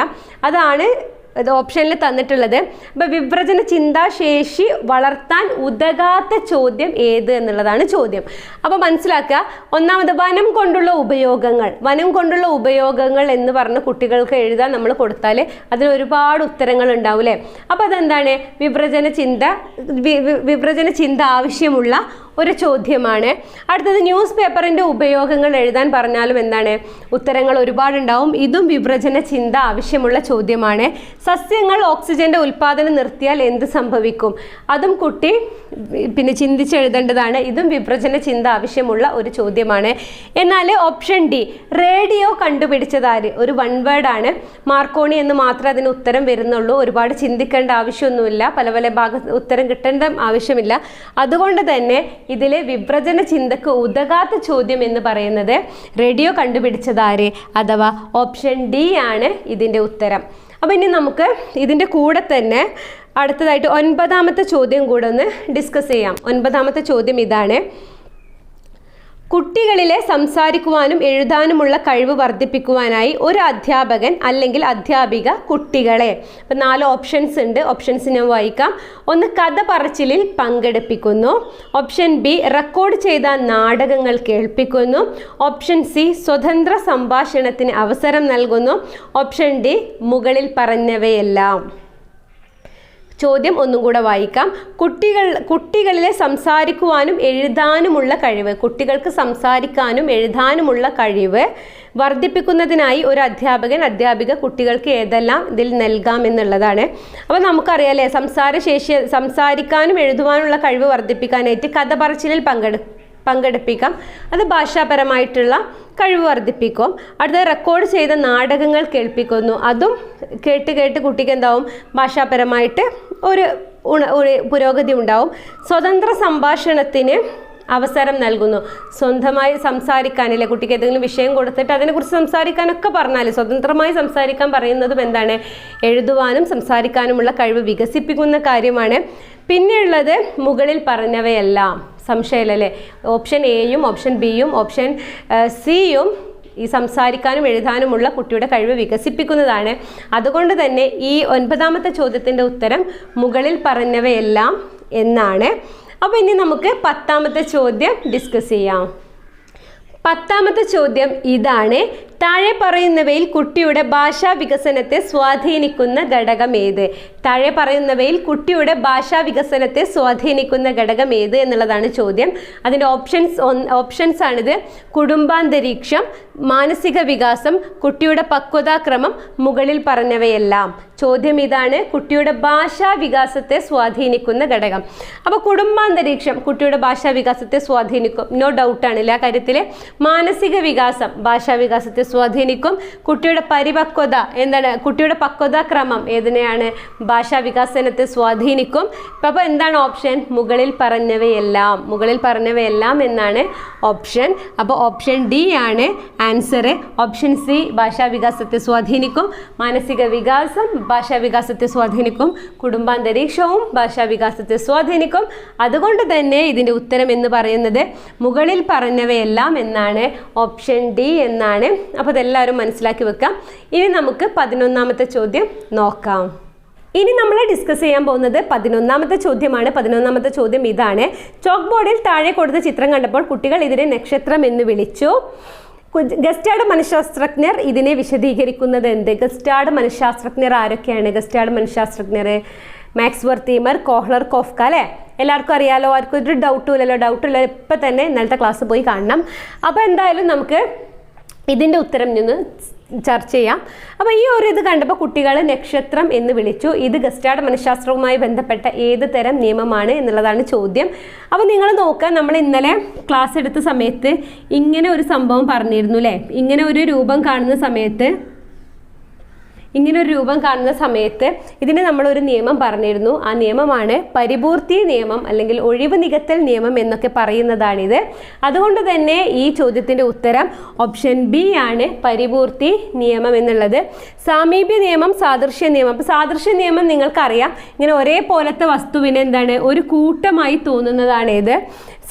അതാണ് ഓപ്ഷനിൽ തന്നിട്ടുള്ളത്. അപ്പോൾ വിവ്രജന ചിന്താശേഷി വളർത്താൻ ഉതകാത്ത ചോദ്യം ഏത് എന്നുള്ളതാണ് ചോദ്യം. അപ്പോൾ മനസ്സിലാക്കുക. ഒന്നാമത് വനം കൊണ്ടുള്ള ഉപയോഗങ്ങൾ. വനം കൊണ്ടുള്ള ഉപയോഗങ്ങൾ എന്ന് പറഞ്ഞ് കുട്ടികൾക്ക് എഴുതാൻ നമ്മൾ കൊടുത്താൽ അതിന് ഒരുപാട് ഉത്തരങ്ങൾ ഉണ്ടാവും അല്ലേ? അപ്പോൾ അതെന്താണ്? വിവ്രജന ചിന്ത ആവശ്യമുള്ള ഒരു ചോദ്യമാണ്. അടുത്തത് ന്യൂസ് പേപ്പറിൻ്റെ ഉപയോഗങ്ങൾ എഴുതാൻ പറഞ്ഞാലും എന്താണ്? ഉത്തരങ്ങൾ ഒരുപാടുണ്ടാവും. ഇതും വിവ്രജന ചിന്ത ആവശ്യമുള്ള ചോദ്യമാണ്. സസ്യങ്ങൾ ഓക്സിജന്റെ ഉൽപ്പാദനം നിർത്തിയാൽ എന്ത് സംഭവിക്കും? അതും കുട്ടി പിന്നെ ചിന്തിച്ചെഴുതേണ്ടതാണ്. ഇതും വിവ്രജന ചിന്ത ആവശ്യമുള്ള ഒരു ചോദ്യമാണ്. എന്നാൽ ഓപ്ഷൻ ഡി, റേഡിയോ കണ്ടുപിടിച്ചതാര്? ഒരു വൺ വേർഡാണ്. മാർക്കോണി എന്ന് മാത്രമേ അതിന് ഉത്തരം വരുന്നുള്ളൂ. ഒരുപാട് ചിന്തിക്കേണ്ട ആവശ്യമൊന്നുമില്ല. പല പല ഉത്തരം കിട്ടേണ്ട ആവശ്യമില്ല. അതുകൊണ്ട് തന്നെ ഇതിലെ വിവ്രജന ചിന്തക്ക് ഉതകാത്ത ചോദ്യം എന്ന് പറയുന്നത് റേഡിയോ കണ്ടുപിടിച്ചതാര് അഥവാ ഓപ്ഷൻ ഡി ആണ് ഇതിൻ്റെ ഉത്തരം. അപ്പോൾ ഇനി നമുക്ക് ഇതിൻ്റെ കൂടെ തന്നെ അടുത്തതായിട്ട് ഒൻപതാമത്തെ ചോദ്യം കൂടെ ഒന്ന് ഡിസ്കസ് ചെയ്യാം. ഒൻപതാമത്തെ ചോദ്യം ഇതാണ്. കുട്ടികളിലെ സംസാരിക്കുവാനും എഴുതാനുമുള്ള കഴിവ് വർദ്ധിപ്പിക്കുവാനായി ഒരു അധ്യാപകൻ അല്ലെങ്കിൽ അധ്യാപിക കുട്ടികളെ, ഇപ്പം 4 ഓപ്ഷൻസ് ഉണ്ട്. ഓപ്ഷൻസ് ഞാൻ വായിക്കാം. ഒന്ന്, കഥ പറച്ചിലിൽ പങ്കെടുപ്പിക്കുന്നു. ഓപ്ഷൻ ബി, റെക്കോർഡ് ചെയ്ത നാടകങ്ങൾ കേൾപ്പിക്കുന്നു. ഓപ്ഷൻ സി, സ്വതന്ത്ര സംഭാഷണത്തിന് അവസരം നൽകുന്നു. ഓപ്ഷൻ ഡി, മുകളിൽ പറഞ്ഞവയെല്ലാം. ചോദ്യം ഒന്നും കൂടെ വായിക്കാം. കുട്ടികളിലെ സംസാരിക്കുവാനും എഴുതാനുമുള്ള കഴിവ്, കുട്ടികൾക്ക് സംസാരിക്കാനും എഴുതാനുമുള്ള കഴിവ് വർദ്ധിപ്പിക്കുന്നതിനായി ഒരു അധ്യാപിക കുട്ടികൾക്ക് ഏതെല്ലാം ഇതിൽ നൽകാം എന്നുള്ളതാണ്. അപ്പോൾ നമുക്കറിയാലേ, സംസാരിക്കാനും എഴുതുവാനുള്ള കഴിവ് വർദ്ധിപ്പിക്കാനായിട്ട് കഥ പറച്ചിലിൽ പങ്കെടുപ്പിക്കാം. അത് ഭാഷാപരമായിട്ടുള്ള കഴിവ് വർദ്ധിപ്പിക്കും. അടുത്ത റെക്കോർഡ് ചെയ്ത നാടകങ്ങൾ കേൾപ്പിക്കുന്നു. അതും കേട്ട് കുട്ടിക്ക് എന്താവും? ഭാഷാപരമായിട്ട് ഒരു പുരോഗതി ഉണ്ടാവും. സ്വതന്ത്ര സംഭാഷണത്തിന് അവസരം നൽകുന്നു. സ്വന്തമായി സംസാരിക്കാനില്ലേ, കുട്ടിക്ക് ഏതെങ്കിലും വിഷയം കൊടുത്തിട്ട് അതിനെക്കുറിച്ച് സംസാരിക്കാനൊക്കെ പറഞ്ഞാൽ സ്വതന്ത്രമായി സംസാരിക്കാൻ പറയുന്നതും എന്താണ്? എഴുതുവാനും സംസാരിക്കാനുമുള്ള കഴിവ് വികസിപ്പിക്കുന്ന കാര്യമാണ്. പിന്നെയുള്ളത് മുകളിൽ പറഞ്ഞവയെല്ലാം. സംശയമില്ലല്ലേ? ഓപ്ഷൻ എയും ഓപ്ഷൻ ബിയും ഓപ്ഷൻ സിയും ഈ സംസാരിക്കാനും എഴുതാനുമുള്ള കുട്ടിയുടെ കഴിവ് വികസിപ്പിക്കുന്നതാണ്. അതുകൊണ്ട് തന്നെ ഈ 9ാമത്തെ ചോദ്യത്തിൻ്റെ ഉത്തരം മുകളിൽ പറഞ്ഞവയെല്ലാം എന്നാണ്. അപ്പോൾ ഇനി നമുക്ക് 10ാമത്തെ ചോദ്യം ഡിസ്കസ് ചെയ്യാം. 10ാമത്തെ ചോദ്യം ഇതാണ്: താഴെ പറയുന്നവയിൽ കുട്ടിയുടെ ഭാഷാ വികസനത്തെ സ്വാധീനിക്കുന്ന ഘടകം ഏത്? താഴെ പറയുന്നവയിൽ കുട്ടിയുടെ ഭാഷാ വികസനത്തെ സ്വാധീനിക്കുന്ന ഘടകം ഏത് എന്നുള്ളതാണ് ചോദ്യം. അതിൻ്റെ ഓപ്ഷൻസ് ആണിത്: കുടുംബാന്തരീക്ഷം, മാനസിക വികാസം, കുട്ടിയുടെ പക്വതാക്രമം, മുകളിൽ പറഞ്ഞവയെല്ലാം. ചോദ്യം ഇതാണ്: കുട്ടിയുടെ ഭാഷാ വികാസത്തെ സ്വാധീനിക്കുന്ന ഘടകം. അപ്പോൾ കുടുംബാന്തരീക്ഷം കുട്ടിയുടെ ഭാഷാ വികാസത്തെ സ്വാധീനിക്കും, നോ ഡൗട്ടാണ് ആ കാര്യത്തിൽ. മാനസിക വികാസം ഭാഷാ വികാസത്തെ സ്വാധീനിക്കും. കുട്ടിയുടെ പരിപക്വത എന്താണ്? കുട്ടിയുടെ പക്വതാക്രമം ഏതിനെയാണ്? ഭാഷാ വികാസനത്തെ സ്വാധീനിക്കും. അപ്പോൾ എന്താണ് ഓപ്ഷൻ? മുകളിൽ പറഞ്ഞവയെല്ലാം. മുകളിൽ പറഞ്ഞവയെല്ലാം എന്നാണ് ഓപ്ഷൻ. അപ്പോൾ ഓപ്ഷൻ ഡി ആണ് ആൻസർ. ഓപ്ഷൻ സി ഭാഷാ വികാസത്തെ സ്വാധീനിക്കും, മാനസിക വികാസം ഭാഷാ വികാസത്തെ സ്വാധീനിക്കും, കുടുംബാന്തരീക്ഷവും ഭാഷാ വികാസത്തെ സ്വാധീനിക്കും. അതുകൊണ്ട് തന്നെ ഇതിൻ്റെ ഉത്തരം എന്ന് പറയുന്നത് മുകളിൽ പറഞ്ഞവയെല്ലാം എന്നാണ്, ഓപ്ഷൻ ഡി എന്നാണ്. അപ്പോൾ അതെല്ലാവരും മനസ്സിലാക്കി വെക്കാം. ഇനി നമുക്ക് 11ാമത്തെ ചോദ്യം നോക്കാം. ഇനി നമ്മൾ ഡിസ്കസ് ചെയ്യാൻ പോകുന്നത് 11ാമത്തെ ചോദ്യമാണ്. 11ാമത്തെ ചോദ്യം ഇതാണ്: ചോക്ക് ബോർഡിൽ താഴെ കൊടുത്ത ചിത്രം കണ്ടപ്പോൾ കുട്ടികൾ ഇതിനെ നക്ഷത്രം എന്ന് വിളിച്ചു. ഗസ്റ്റാർഡ് മനഃശാസ്ത്രജ്ഞർ ഇതിനെ വിശദീകരിക്കുന്നത് എന്ത്? ഗസ്റ്റാർഡ് മനഃശാസ്ത്രജ്ഞർ ആരൊക്കെയാണ്? ഗസ്റ്റാർഡ് മനഃശാസ്ത്രജ്ഞർ മാക്സ്വർത്ത്, ഈമർ, കോഹ്ലർ, കോഫ്ക അല്ലേ? എല്ലാവർക്കും അറിയാലോ, ആർക്കും ഒരു ഡൗട്ടും ഇല്ലല്ലോ. ഡൗട്ടില്ല, ഇപ്പം തന്നെ ഇന്നലത്തെ ക്ലാസ് പോയി കാണണം. അപ്പോൾ എന്തായാലും നമുക്ക് ഇതിൻ്റെ ഉത്തരം നിന്ന് ചർച്ച ചെയ്യാം. അപ്പോൾ ഈ ഒരു ഇത് കണ്ടപ്പോൾ കുട്ടികൾ നക്ഷത്രം എന്ന് വിളിച്ചു. ഇത് ഗസ്റ്റാർഡ് മനഃശാസ്ത്രവുമായി ബന്ധപ്പെട്ട ഏത് തരം നിയമമാണ് എന്നുള്ളതാണ് ചോദ്യം. അപ്പോൾ നിങ്ങൾ നോക്കുക, നമ്മൾ ഇന്നലെ ക്ലാസ് എടുത്ത സമയത്ത് ഇങ്ങനെ ഒരു സംഭവം പറഞ്ഞിരുന്നു അല്ലേ? ഇങ്ങനെ ഒരു രൂപം കാണുന്ന സമയത്ത് ഇതിന് നമ്മളൊരു നിയമം പറഞ്ഞിരുന്നു. ആ നിയമമാണ് പരിപൂർത്തി നിയമം അല്ലെങ്കിൽ ഒഴിവ് നികത്തൽ നിയമം എന്നൊക്കെ പറയുന്നതാണിത്. അതുകൊണ്ട് തന്നെ ഈ ചോദ്യത്തിൻ്റെ ഉത്തരം ഓപ്ഷൻ ബി ആണ്, പരിപൂർത്തി നിയമം എന്നുള്ളത്. സാമീപ്യ നിയമം, സാദൃശ്യ നിയമം. അപ്പോൾ സാദൃശ്യ നിയമം നിങ്ങൾക്കറിയാം, ഇങ്ങനെ ഒരേപോലത്തെ വസ്തുവിനെ എന്താണ് ഒരു കൂട്ടമായി തോന്നുന്നതാണ് ഇത്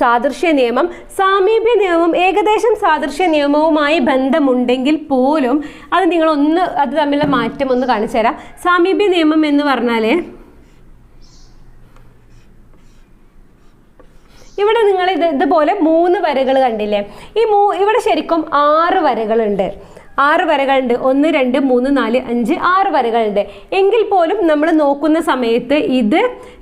സാദൃശ്യ നിയമം. സാമീപ്യ നിയമം ഏകദേശം സാദൃശ്യ നിയമവുമായി ബന്ധമുണ്ടെങ്കിൽ പോലും അത് അത് തമ്മിലുള്ള മാറ്റം ഒന്ന് കാണിച്ചു തരാം. സാമീപ്യ നിയമം എന്ന് പറഞ്ഞാൽ ഇവിടെ നിങ്ങൾ ഇതുപോലെ 3 വരകൾ കണ്ടില്ലേ? ഇവിടെ ശരിക്കും 6 വരകളുണ്ട്. 6 വരകളുണ്ട്. 1 2 3 4 5 6 വരകളുണ്ട്. എങ്കിൽ പോലും നമ്മൾ നോക്കുന്ന സമയത്ത് ഇത്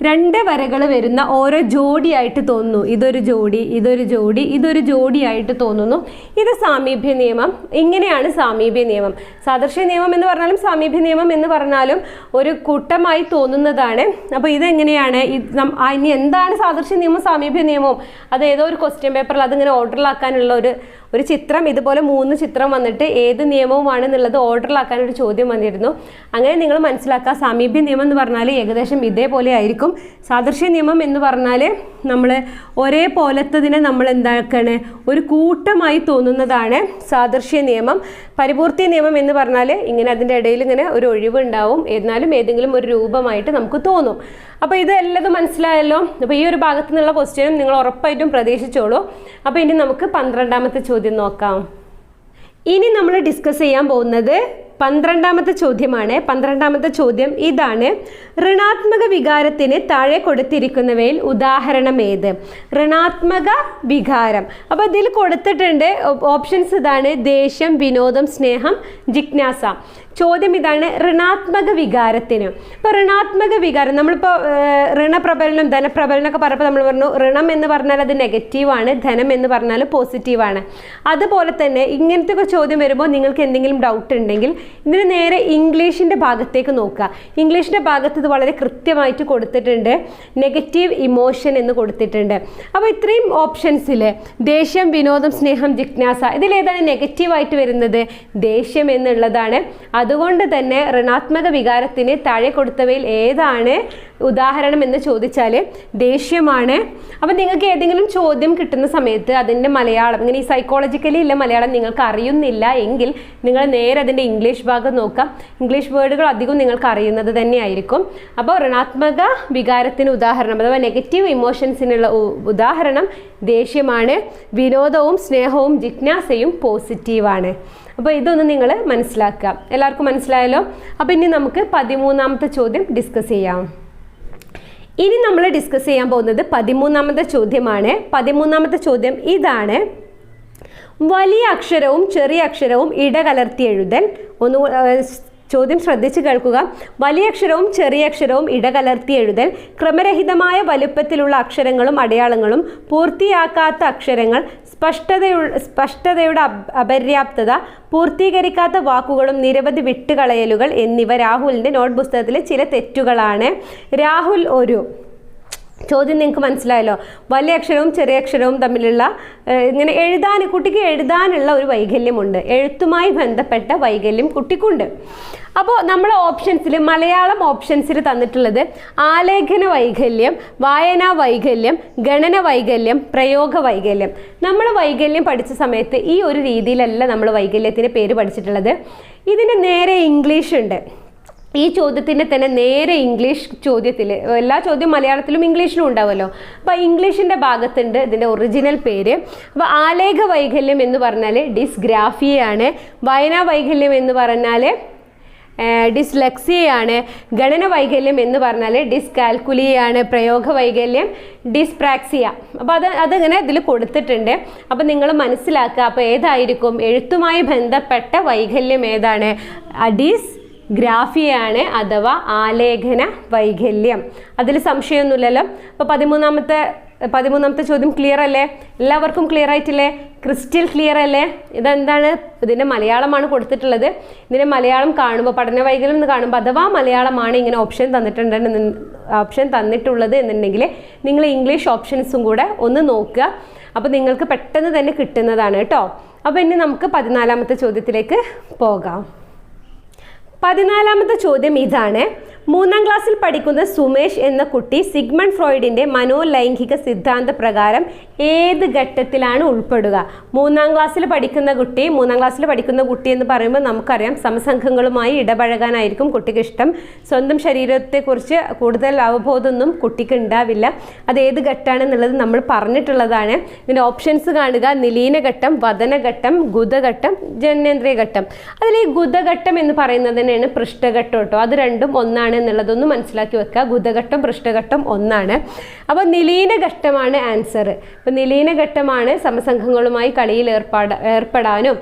2 വരകൾ വരുന്ന ഓരോ ജോഡിയായിട്ട് തോന്നുന്നു. ഇതൊരു ജോഡി, ഇതൊരു ജോഡി, ഇതൊരു ജോഡിയായിട്ട് തോന്നുന്നു. ഇത് സാമീപ്യ നിയമം. ഇങ്ങനെയാണ് സാമീപ്യ നിയമം. സാദൃശ്യ നിയമം എന്ന് പറഞ്ഞാലും സാമീപ്യ നിയമം എന്ന് പറഞ്ഞാലും ഒരു കൂട്ടമായി തോന്നുന്നതാണ്. അപ്പോൾ ഇതെങ്ങനെയാണ്? ഇനി എന്താണ് സാദൃശ്യ നിയമം സാമീപ്യ നിയമവും? അത് ഏതോ ഒരു ക്വസ്റ്റ്യൻ പേപ്പറിൽ അതിങ്ങനെ ഓർഡറിലാക്കാനുള്ള ഒരു ചിത്രം, ഇതുപോലെ 3 ചിത്രം വന്നിട്ട് ഏത് നിയമവുമാണെന്നുള്ളത് ഓർഡറിലാക്കാനൊരു ചോദ്യം വന്നിരുന്നു. അങ്ങനെ നിങ്ങൾ മനസ്സിലാക്കുക, സാമീപ്യ നിയമം എന്ന് പറഞ്ഞാൽ ഏകദേശം ഇതേപോലെ ആയിരിക്കും. സാദൃശ്യ നിയമം എന്ന് പറഞ്ഞാൽ നമ്മൾ ഒരേപോലത്തതിനെ നമ്മൾ എന്താക്കാണ് ഒരു കൂട്ടമായി തോന്നുന്നതാണ് സാദൃശ്യ നിയമം. പരിപൂർത്തി നിയമം എന്ന് പറഞ്ഞാൽ ഇങ്ങനെ അതിൻ്റെ ഇടയിൽ ഇങ്ങനെ ഒരു ഒഴിവുണ്ടാവും, എന്നാലും ഏതെങ്കിലും ഒരു രൂപമായിട്ട് നമുക്ക് തോന്നും. അപ്പോൾ ഇത് എല്ലാതും മനസ്സിലായല്ലോ. അപ്പോൾ ഈ ഒരു ഭാഗത്തു നിന്നുള്ള ക്വസ്റ്റ്യനും നിങ്ങൾ ഉറപ്പായിട്ടും പ്രതീക്ഷിച്ചോളൂ. അപ്പോൾ ഇനി നമുക്ക് 12ാമത്തെ ചോദ്യം നോക്കാം. ഇനി നമ്മൾ ഡിസ്കസ് ചെയ്യാൻ പോകുന്നത് 12ാമത്തെ ചോദ്യമാണ്. 12ാമത്തെ ചോദ്യം ഇതാണ്: ഋണാത്മക വികാരത്തിന് താഴെ കൊടുത്തിരിക്കുന്നവയിൽ ഉദാഹരണം ഏത്? ഋണാത്മക വികാരം. അപ്പോൾ ഇതിൽ കൊടുത്തിട്ടുണ്ട് ഓപ്ഷൻസ് ഇതാണ്: ദേഷ്യം, വിനോദം, സ്നേഹം, ജിജ്ഞാസ. ചോദ്യം ഇതാണ്: ഋണാത്മക വികാരത്തിന്. ഇപ്പോൾ ഋണാത്മക വികാരം നമ്മളിപ്പോൾ ഋണപ്രബലനം ധനപ്രബലനമൊക്കെ പറഞ്ഞപ്പോൾ നമ്മൾ പറഞ്ഞു ഋണം എന്ന് പറഞ്ഞാൽ അത് നെഗറ്റീവാണ്, ധനം എന്ന് പറഞ്ഞാൽ പോസിറ്റീവാണ്. അതുപോലെ തന്നെ ഇങ്ങനത്തെ ഒക്കെ ചോദ്യം വരുമ്പോൾ നിങ്ങൾക്ക് എന്തെങ്കിലും ഡൗട്ട് ഉണ്ടെങ്കിൽ ഇതിന് നേരെ ഇംഗ്ലീഷിൻ്റെ ഭാഗത്തേക്ക് നോക്കുക. ഇംഗ്ലീഷിൻ്റെ ഭാഗത്ത് ഇത് വളരെ കൃത്യമായിട്ട് കൊടുത്തിട്ടുണ്ട്. നെഗറ്റീവ് ഇമോഷൻ എന്ന് കൊടുത്തിട്ടുണ്ട്. അപ്പോൾ ഇത്രയും ഓപ്ഷൻസിൽ ദേഷ്യം, വിനോദം, സ്നേഹം, ജിജ്ഞാസ ഇതിലേതാണ് നെഗറ്റീവായിട്ട് വരുന്നത്? ദേഷ്യം എന്നുള്ളതാണ്. അതുകൊണ്ട് തന്നെ ഋണാത്മക വികാരത്തിന് താഴെ കൊടുത്തവയിൽ ഏതാണ് ഉദാഹരണം എന്ന് ചോദിച്ചാൽ ദേഷ്യമാണ്. അപ്പം നിങ്ങൾക്ക് ഏതെങ്കിലും ചോദ്യം കിട്ടുന്ന സമയത്ത് അതിൻ്റെ മലയാളം, ഇങ്ങനെ ഈ സൈക്കോളജിക്കലി ഉള്ള മലയാളം നിങ്ങൾക്ക് അറിയുന്നില്ല എങ്കിൽ നിങ്ങൾ നേരെ അതിൻ്റെ ഇംഗ്ലീഷ് ഭാഗം നോക്കാം. ഇംഗ്ലീഷ് വേർഡുകൾ അധികം നിങ്ങൾക്ക് അറിയുന്നത് തന്നെയായിരിക്കും. അപ്പോൾ ഋണാത്മക വികാരത്തിന് ഉദാഹരണം അഥവാ നെഗറ്റീവ് ഇമോഷൻസിനുള്ള ഉദാഹരണം ദേഷ്യമാണ്. വിനോദവും സ്നേഹവും ജിജ്ഞാസയും പോസിറ്റീവാണ്. അപ്പോൾ ഇതൊന്ന് നിങ്ങൾ മനസ്സിലാക്കുക. എല്ലാവർക്കും മനസ്സിലായല്ലോ? അപ്പോൾ ഇനി നമുക്ക് 13ാമത്തെ ചോദ്യം ഡിസ്കസ് ചെയ്യാം. ഇനി നമ്മൾ ഡിസ്കസ് ചെയ്യാൻ പോകുന്നത് 13ാമത്തെ ചോദ്യമാണ്. 13ാമത്തെ ചോദ്യം ഇതാണ്: വലിയ അക്ഷരവും ചെറിയ അക്ഷരവും ഇടകലർത്തി എഴുതൽ. ചോദ്യം ശ്രദ്ധിച്ച് കേൾക്കുക. വലിയ അക്ഷരവും ചെറിയ അക്ഷരവും ഇടകലർത്തി എഴുതൽ, ക്രമരഹിതമായ വലുപ്പത്തിലുള്ള അക്ഷരങ്ങളും അടയാളങ്ങളും, പൂർത്തിയാക്കാത്ത അക്ഷരങ്ങൾ, സ്പഷ്ടതയുടെ അപര്യാപ്തത, പൂർത്തീകരിക്കാത്ത വാക്കുകളും നിരവധി വിട്ടുകളയലുകൾ എന്നിവ രാഹുലിൻ്റെ നോട്ട് പുസ്തകത്തിലെ ചില തെറ്റുകളാണ്. രാഹുൽ ചോദ്യം നിങ്ങൾക്ക് മനസ്സിലായല്ലോ. വലിയ അക്ഷരവും ചെറിയ അക്ഷരവും തമ്മിലുള്ള ഇങ്ങനെ കുട്ടിക്ക് എഴുതാനുള്ള ഒരു വൈകല്യമുണ്ട്. എഴുത്തുമായി ബന്ധപ്പെട്ട വൈകല്യം കുട്ടിക്കുണ്ട്. അപ്പോൾ നമ്മൾ മലയാളം ഓപ്ഷൻസിൽ തന്നിട്ടുള്ളത് ആലേഖന വൈകല്യം, വായനാ വൈകല്യം, ഗണന വൈകല്യം, പ്രയോഗ വൈകല്യം. നമ്മൾ വൈകല്യം പഠിച്ച സമയത്ത് ഈ ഒരു രീതിയിലല്ല നമ്മൾ വൈകല്യത്തിൻ്റെ പേര് പഠിച്ചിട്ടുള്ളത്. ഇതിന് നേരെ ഇംഗ്ലീഷ് ഉണ്ട്. ഈ ചോദ്യത്തിൻ്റെ തന്നെ നേരെ ഇംഗ്ലീഷ് ചോദ്യത്തിൽ, എല്ലാ ചോദ്യം മലയാളത്തിലും ഇംഗ്ലീഷിലും ഉണ്ടാവുമല്ലോ. അപ്പോൾ ഇംഗ്ലീഷിൻ്റെ ഭാഗത്തുണ്ട് ഇതിൻ്റെ ഒറിജിനൽ പേര്. അപ്പോൾ ആലേഖ വൈകല്യം എന്ന് പറഞ്ഞാൽ ഡിസ്ഗ്രാഫിയയാണ്. വായനാ വൈകല്യം എന്ന് പറഞ്ഞാൽ ഡിസ്ലെക്സിയയാണ്. ഗണന വൈകല്യം എന്ന് പറഞ്ഞാൽ ഡിസ്കാൽക്കുലിയാണ്. പ്രയോഗ വൈകല്യം ഡിസ്പ്രാക്സിയ. അപ്പോൾ അതിങ്ങനെ ഇതിൽ കൊടുത്തിട്ടുണ്ട്. അപ്പോൾ നിങ്ങൾ മനസ്സിലാക്കുക. അപ്പോൾ ഏതായിരിക്കും എഴുത്തുമായി ബന്ധപ്പെട്ട വൈകല്യം? ഏതാണ്? ഗ്രാഫിയാണ് അഥവാ ആലേഖന വൈകല്യം. അതിൽ സംശയമൊന്നുമില്ലല്ലോ. അപ്പോൾ 13ാമത്തെ ചോദ്യം ക്ലിയർ അല്ലേ? എല്ലാവർക്കും ക്ലിയർ ആയിട്ടില്ലേ? ക്രിസ്റ്റൽ ക്ലിയർ അല്ലേ? ഇതെന്താണ്? ഇതിൻ്റെ മലയാളമാണ് കൊടുത്തിട്ടുള്ളത്. ഇതിൻ്റെ മലയാളം കാണുമ്പോൾ, പഠന വൈകല്യം എന്ന് കാണുമ്പോൾ, അഥവാ മലയാളമാണ് ഇങ്ങനെ ഓപ്ഷൻ തന്നിട്ടുള്ളത് എന്നുണ്ടെങ്കിൽ നിങ്ങൾ ഇംഗ്ലീഷ് ഓപ്ഷൻസും കൂടെ ഒന്ന് നോക്കുക. അപ്പോൾ നിങ്ങൾക്ക് പെട്ടെന്ന് തന്നെ കിട്ടുന്നതാണ് കേട്ടോ. അപ്പോൾ ഇനി നമുക്ക് 14ാമത്തെ ചോദ്യത്തിലേക്ക് പോകാം. 14ാമത്തെ ചോദ്യം ഇതാണ്: 3ാം ക്ലാസ്സിൽ പഠിക്കുന്ന സുമേഷ് എന്ന കുട്ടി സിഗ്മണ്ട് ഫ്രോയിഡിൻ്റെ മനോലൈംഗിക സിദ്ധാന്ത പ്രകാരം ഏത് ഘട്ടത്തിലാണ് ഉൾപ്പെടുക? 3ാം ക്ലാസ്സിൽ പഠിക്കുന്ന കുട്ടി എന്ന് പറയുമ്പോൾ നമുക്കറിയാം സമസംഘങ്ങളുമായി ഇടപഴകാനായിരിക്കും കുട്ടിക്ക് ഇഷ്ടം. സ്വന്തം ശരീരത്തെക്കുറിച്ച് കൂടുതൽ അവബോധമൊന്നും കുട്ടിക്ക് ഉണ്ടാവില്ല. അത് ഏത് ഘട്ടമാണെന്നുള്ളത് നമ്മൾ പറഞ്ഞിട്ടുള്ളതാണ്. ഇതിൻ്റെ ഓപ്ഷൻസ് കാണുക: നിലീനഘട്ടം, വദനഘട്ടം, ഗുദഘട്ടം, ജനനേന്ദ്രിയ ഘട്ടം. അതിൽ ഈ ഗുദഘട്ടം എന്ന് പറയുന്നത് തന്നെയാണ് പൃഷ്ഠഘട്ടം കേട്ടോ. അത് രണ്ടും ഒന്നാണ് എന്നുള്ളതൊന്ന് മനസ്സിലാക്കി വെക്കുക. ഗുദഘട്ടം പൃഷ്ഠഘട്ടം ഒന്നാണ്. അപ്പോൾ നിലീനഘട്ടമാണ് ആൻസർ. അപ്പോൾ നിലീനഘട്ടമാണ് സമസംഘങ്ങളുമായി കളിയിൽ ഏർപ്പെടാനും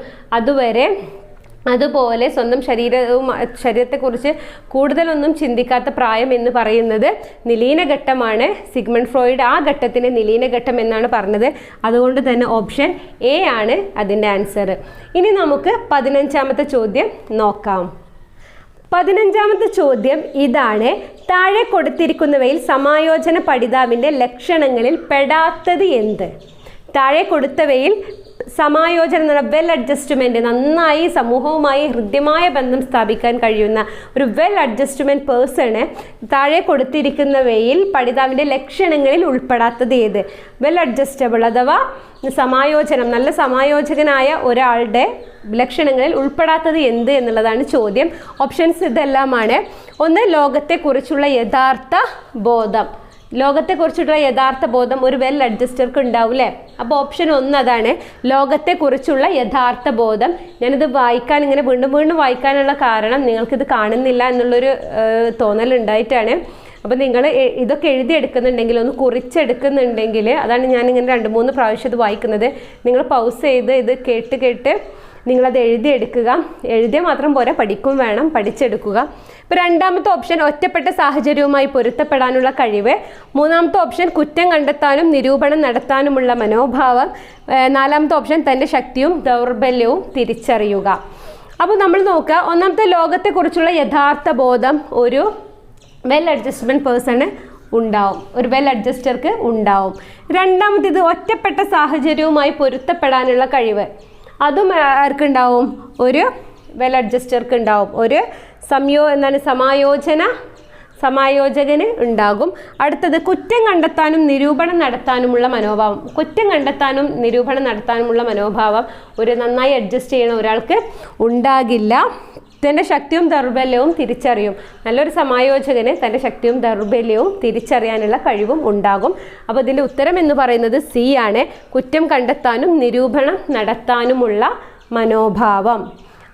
അതുപോലെ സ്വന്തം ശരീരത്തെക്കുറിച്ച് കൂടുതലൊന്നും ചിന്തിക്കാത്ത പ്രായം എന്ന് പറയുന്നത് നിലീനഘട്ടമാണ്. സിഗ്മണ്ട് ഫ്രോയിഡ് ആ ഘട്ടത്തിന് നിലീനഘട്ടം എന്നാണ് പറഞ്ഞത്. അതുകൊണ്ട് തന്നെ ഓപ്ഷൻ എ ആണ് അതിൻ്റെ ആൻസർ. ഇനി നമുക്ക് 15ാമത്തെ ചോദ്യം നോക്കാം. 15ാമത്തെ ചോദ്യം ഇതാണ്: താഴെ കൊടുത്തിരിക്കുന്നവയിൽ സമായോജന പഠിതാവിൻ്റെ ലക്ഷണങ്ങളിൽ പെടാത്തത് എന്ത്? താഴെ കൊടുത്തവയിൽ സമായോജനം എന്ന് പറഞ്ഞാൽ വെൽ അഡ്ജസ്റ്റ്മെൻറ്റ്, നന്നായി സമൂഹവുമായി ഹൃദ്യമായ ബന്ധം സ്ഥാപിക്കാൻ കഴിയുന്ന ഒരു വെൽ അഡ്ജസ്റ്റ്മെൻറ്റ് പേഴ്സണ് താഴെ കൊടുത്തിരിക്കുന്നവയിൽ പഠിതാവിൻ്റെ ലക്ഷണങ്ങളിൽ ഉൾപ്പെടാത്തത് ഏത്? വെൽ അഡ്ജസ്റ്റബിൾ അഥവാ സമായോജനം, നല്ല സമായോജകനായ ഒരാളുടെ ലക്ഷണങ്ങളിൽ ഉൾപ്പെടാത്തത് എന്ത് എന്നുള്ളതാണ് ചോദ്യം. ഓപ്ഷൻസ് ഇതെല്ലാമാണ്. ഒന്ന്, ലോകത്തെക്കുറിച്ചുള്ള യഥാർത്ഥ ബോധം. ലോകത്തെക്കുറിച്ചുള്ള യഥാർത്ഥ ബോധം ഒരു വെൽ അഡ്ജസ്റ്റർക്ക് ഉണ്ടാവില്ലേ? അപ്പോൾ ഓപ്ഷൻ 1 അതാണ്, ലോകത്തെക്കുറിച്ചുള്ള യഥാർത്ഥ ബോധം. ഞാനിത് വായിക്കാൻ ഇങ്ങനെ വീണ്ടും വീണ്ടും വായിക്കാനുള്ള കാരണം നിങ്ങൾക്കിത് കാണുന്നില്ല എന്നുള്ളൊരു തോന്നലുണ്ടായിട്ടാണ്. അപ്പോൾ നിങ്ങൾ ഇതൊക്കെ എഴുതിയെടുക്കുന്നുണ്ടെങ്കിൽ, ഒന്ന് കുറിച്ചെടുക്കുന്നുണ്ടെങ്കിൽ, അതാണ് ഞാനിങ്ങനെ 2-3 പ്രാവശ്യം ഇത് വായിക്കുന്നത്. നിങ്ങൾ പൗസ് ചെയ്ത് ഇത് കേട്ട് നിങ്ങളത് എഴുതിയെടുക്കുക. എഴുതിയാൽ മാത്രം പോരാ, പഠിക്കും വേണം, പഠിച്ചെടുക്കുക. ഇപ്പോൾ 2ാമത്തെ ഓപ്ഷൻ ഒറ്റപ്പെട്ട സാഹചര്യവുമായി പൊരുത്തപ്പെടാനുള്ള കഴിവ്. 3ാമത്തെ ഓപ്ഷൻ കുറ്റം കണ്ടെത്താനും നിരൂപണം നടത്താനുമുള്ള മനോഭാവം. 4ാമത്തെ ഓപ്ഷൻ തൻ്റെ ശക്തിയും ദൗർബല്യവും തിരിച്ചറിയുക. അപ്പോൾ നമ്മൾ നോക്കുക, ഒന്നാമത്തെ ലോകത്തെക്കുറിച്ചുള്ള യഥാർത്ഥ ബോധം ഒരു വെൽ അഡ്ജസ്റ്റ്മെൻറ്റ് പേഴ്സണ് ഉണ്ടാവും, ഒരു വെൽ അഡ്ജസ്റ്റർക്ക് ഉണ്ടാവും. 2ാമത്തേത് ഒറ്റപ്പെട്ട സാഹചര്യവുമായി പൊരുത്തപ്പെടാനുള്ള കഴിവ്. അതും ആർക്കുണ്ടാവും? ഒരു വെൽ അഡ്ജസ്റ്റർക്ക് ഉണ്ടാവും, ഒരു സമായോജകന് ഉണ്ടാകും. അടുത്തത് കുറ്റം കണ്ടെത്താനും നിരൂപണം നടത്താനുമുള്ള മനോഭാവം. കുറ്റം കണ്ടെത്താനും നിരൂപണം നടത്താനുമുള്ള മനോഭാവം ഒരു നന്നായി അഡ്ജസ്റ്റ് ചെയ്യുന്ന ഒരാൾക്ക് ഉണ്ടാകില്ല. തൻ്റെ ശക്തിയും ദൗർബല്യവും തിരിച്ചറിയും. നല്ലൊരു സമായോജകന് തൻ്റെ ശക്തിയും ദൗർബല്യവും തിരിച്ചറിയാനുള്ള കഴിവും ഉണ്ടാകും. അപ്പോൾ ഇതിൻ്റെ ഉത്തരം എന്ന് പറയുന്നത് സി ആണ്, കുറ്റം കണ്ടെത്താനും നിരൂപണം നടത്താനുമുള്ള മനോഭാവം.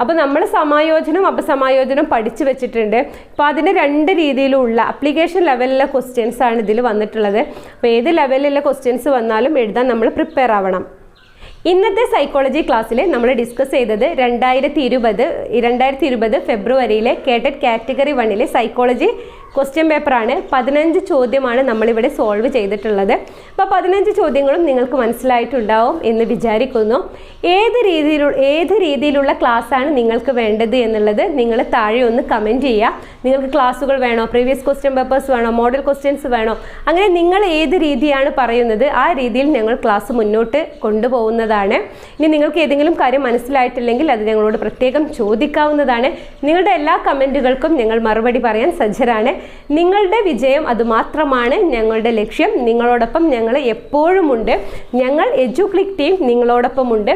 അപ്പോൾ നമ്മൾ സമായോജനം അപസമായോജനം പഠിച്ചു വെച്ചിട്ടുണ്ട്. അപ്പോൾ അതിന് 2 രീതിയിലുള്ള അപ്ലിക്കേഷൻ ലെവലിലെ ക്വസ്റ്റ്യൻസ് ആണ് ഇതിൽ വന്നിട്ടുള്ളത്. അപ്പോൾ ഏത് ലെവലിലുള്ള ക്വസ്റ്റ്യൻസ് വന്നാലും എഴുതാൻ നമ്മൾ പ്രിപ്പയർ ആവണം. ഇന്നത്തെ സൈക്കോളജി ക്ലാസ്സിൽ നമ്മൾ ഡിസ്കസ് ചെയ്തത് 2020 ഫെബ്രുവരിയിലെ കേട്ടറ്റ് കാറ്റഗറി 1 സൈക്കോളജി ക്വസ്റ്റ്യൻ പേപ്പറാണ്. 15 ചോദ്യമാണ് നമ്മളിവിടെ സോൾവ് ചെയ്തിട്ടുള്ളത്. അപ്പോൾ 15 ചോദ്യങ്ങളും നിങ്ങൾക്ക് മനസ്സിലായിട്ടുണ്ടാവും എന്ന് വിചാരിക്കുന്നു. ഏത് രീതിയിലുള്ള ക്ലാസ്സാണ് നിങ്ങൾക്ക് വേണ്ടത് എന്നുള്ളത് നിങ്ങൾ താഴെ ഒന്ന് കമൻറ്റ് ചെയ്യുക. നിങ്ങൾക്ക് ക്ലാസ്സുകൾ വേണോ, പ്രീവിയസ് ക്വസ്റ്റ്യൻ പേപ്പേഴ്സ് വേണോ, മോഡൽ ക്വസ്റ്റ്യൻസ് വേണോ, അങ്ങനെ നിങ്ങൾ ഏത് രീതിയാണ് പറയുന്നത് ആ രീതിയിൽ ഞങ്ങൾ ക്ലാസ് മുന്നോട്ട് കൊണ്ടുപോകുന്നതാണ്. ഇനി നിങ്ങൾക്ക് ഏതെങ്കിലും കാര്യം മനസ്സിലായിട്ടില്ലെങ്കിൽ അത് ഞങ്ങളോട് പ്രത്യേകം ചോദിക്കാവുന്നതാണ്. നിങ്ങളുടെ എല്ലാ കമൻറ്റുകൾക്കും ഞങ്ങൾ മറുപടി പറയാൻ സജ്ജരാണ്. നിങ്ങളുടെ വിജയം അതുമാത്രമാണ് ഞങ്ങളുടെ ലക്ഷ്യം. നിങ്ങളോടൊപ്പം ഞങ്ങൾ എപ്പോഴുമുണ്ട്. ഞങ്ങൾ എഡ്യൂക്ലിക് ടീം നിങ്ങളോടൊപ്പമുണ്ട്.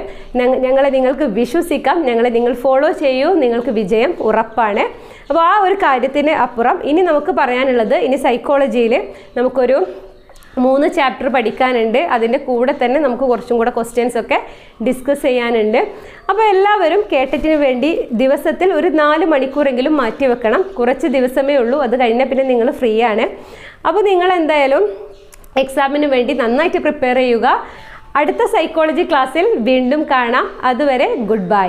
ഞങ്ങളെ നിങ്ങൾക്ക് വിശ്വസിക്കാം. ഞങ്ങളെ നിങ്ങൾ ഫോളോ ചെയ്യൂ, നിങ്ങൾക്ക് വിജയം ഉറപ്പാണ്. അപ്പോൾ ആ ഒരു കാര്യത്തിന് അപ്പുറം ഇനി നമുക്ക് പറയാനുള്ളത്, ഇനി സൈക്കോളജിയിൽ നമുക്കൊരു 3 ചാപ്റ്റർ പഠിക്കാനുണ്ട്. അതിൻ്റെ കൂടെ തന്നെ നമുക്ക് കുറച്ചും കൂടെ ക്വസ്റ്റ്യൻസ് ഒക്കെ ഡിസ്കസ് ചെയ്യാനുണ്ട്. അപ്പോൾ എല്ലാവരും കേട്ടറ്റിന് വേണ്ടി ദിവസത്തിൽ ഒരു 4 മണിക്കൂറെങ്കിലും മാറ്റി വെക്കണം. കുറച്ച് ദിവസമേ ഉള്ളൂ, അത് കഴിഞ്ഞാൽ പിന്നെ നിങ്ങൾ ഫ്രീ ആണ്. അപ്പോൾ നിങ്ങൾ എന്തായാലും എക്സാമിന് വേണ്ടി നന്നായിട്ട് പ്രിപ്പയർ ചെയ്യുക. അടുത്ത സൈക്കോളജി ക്ലാസ്സിൽ വീണ്ടും കാണാം. അതുവരെ ഗുഡ് ബൈ.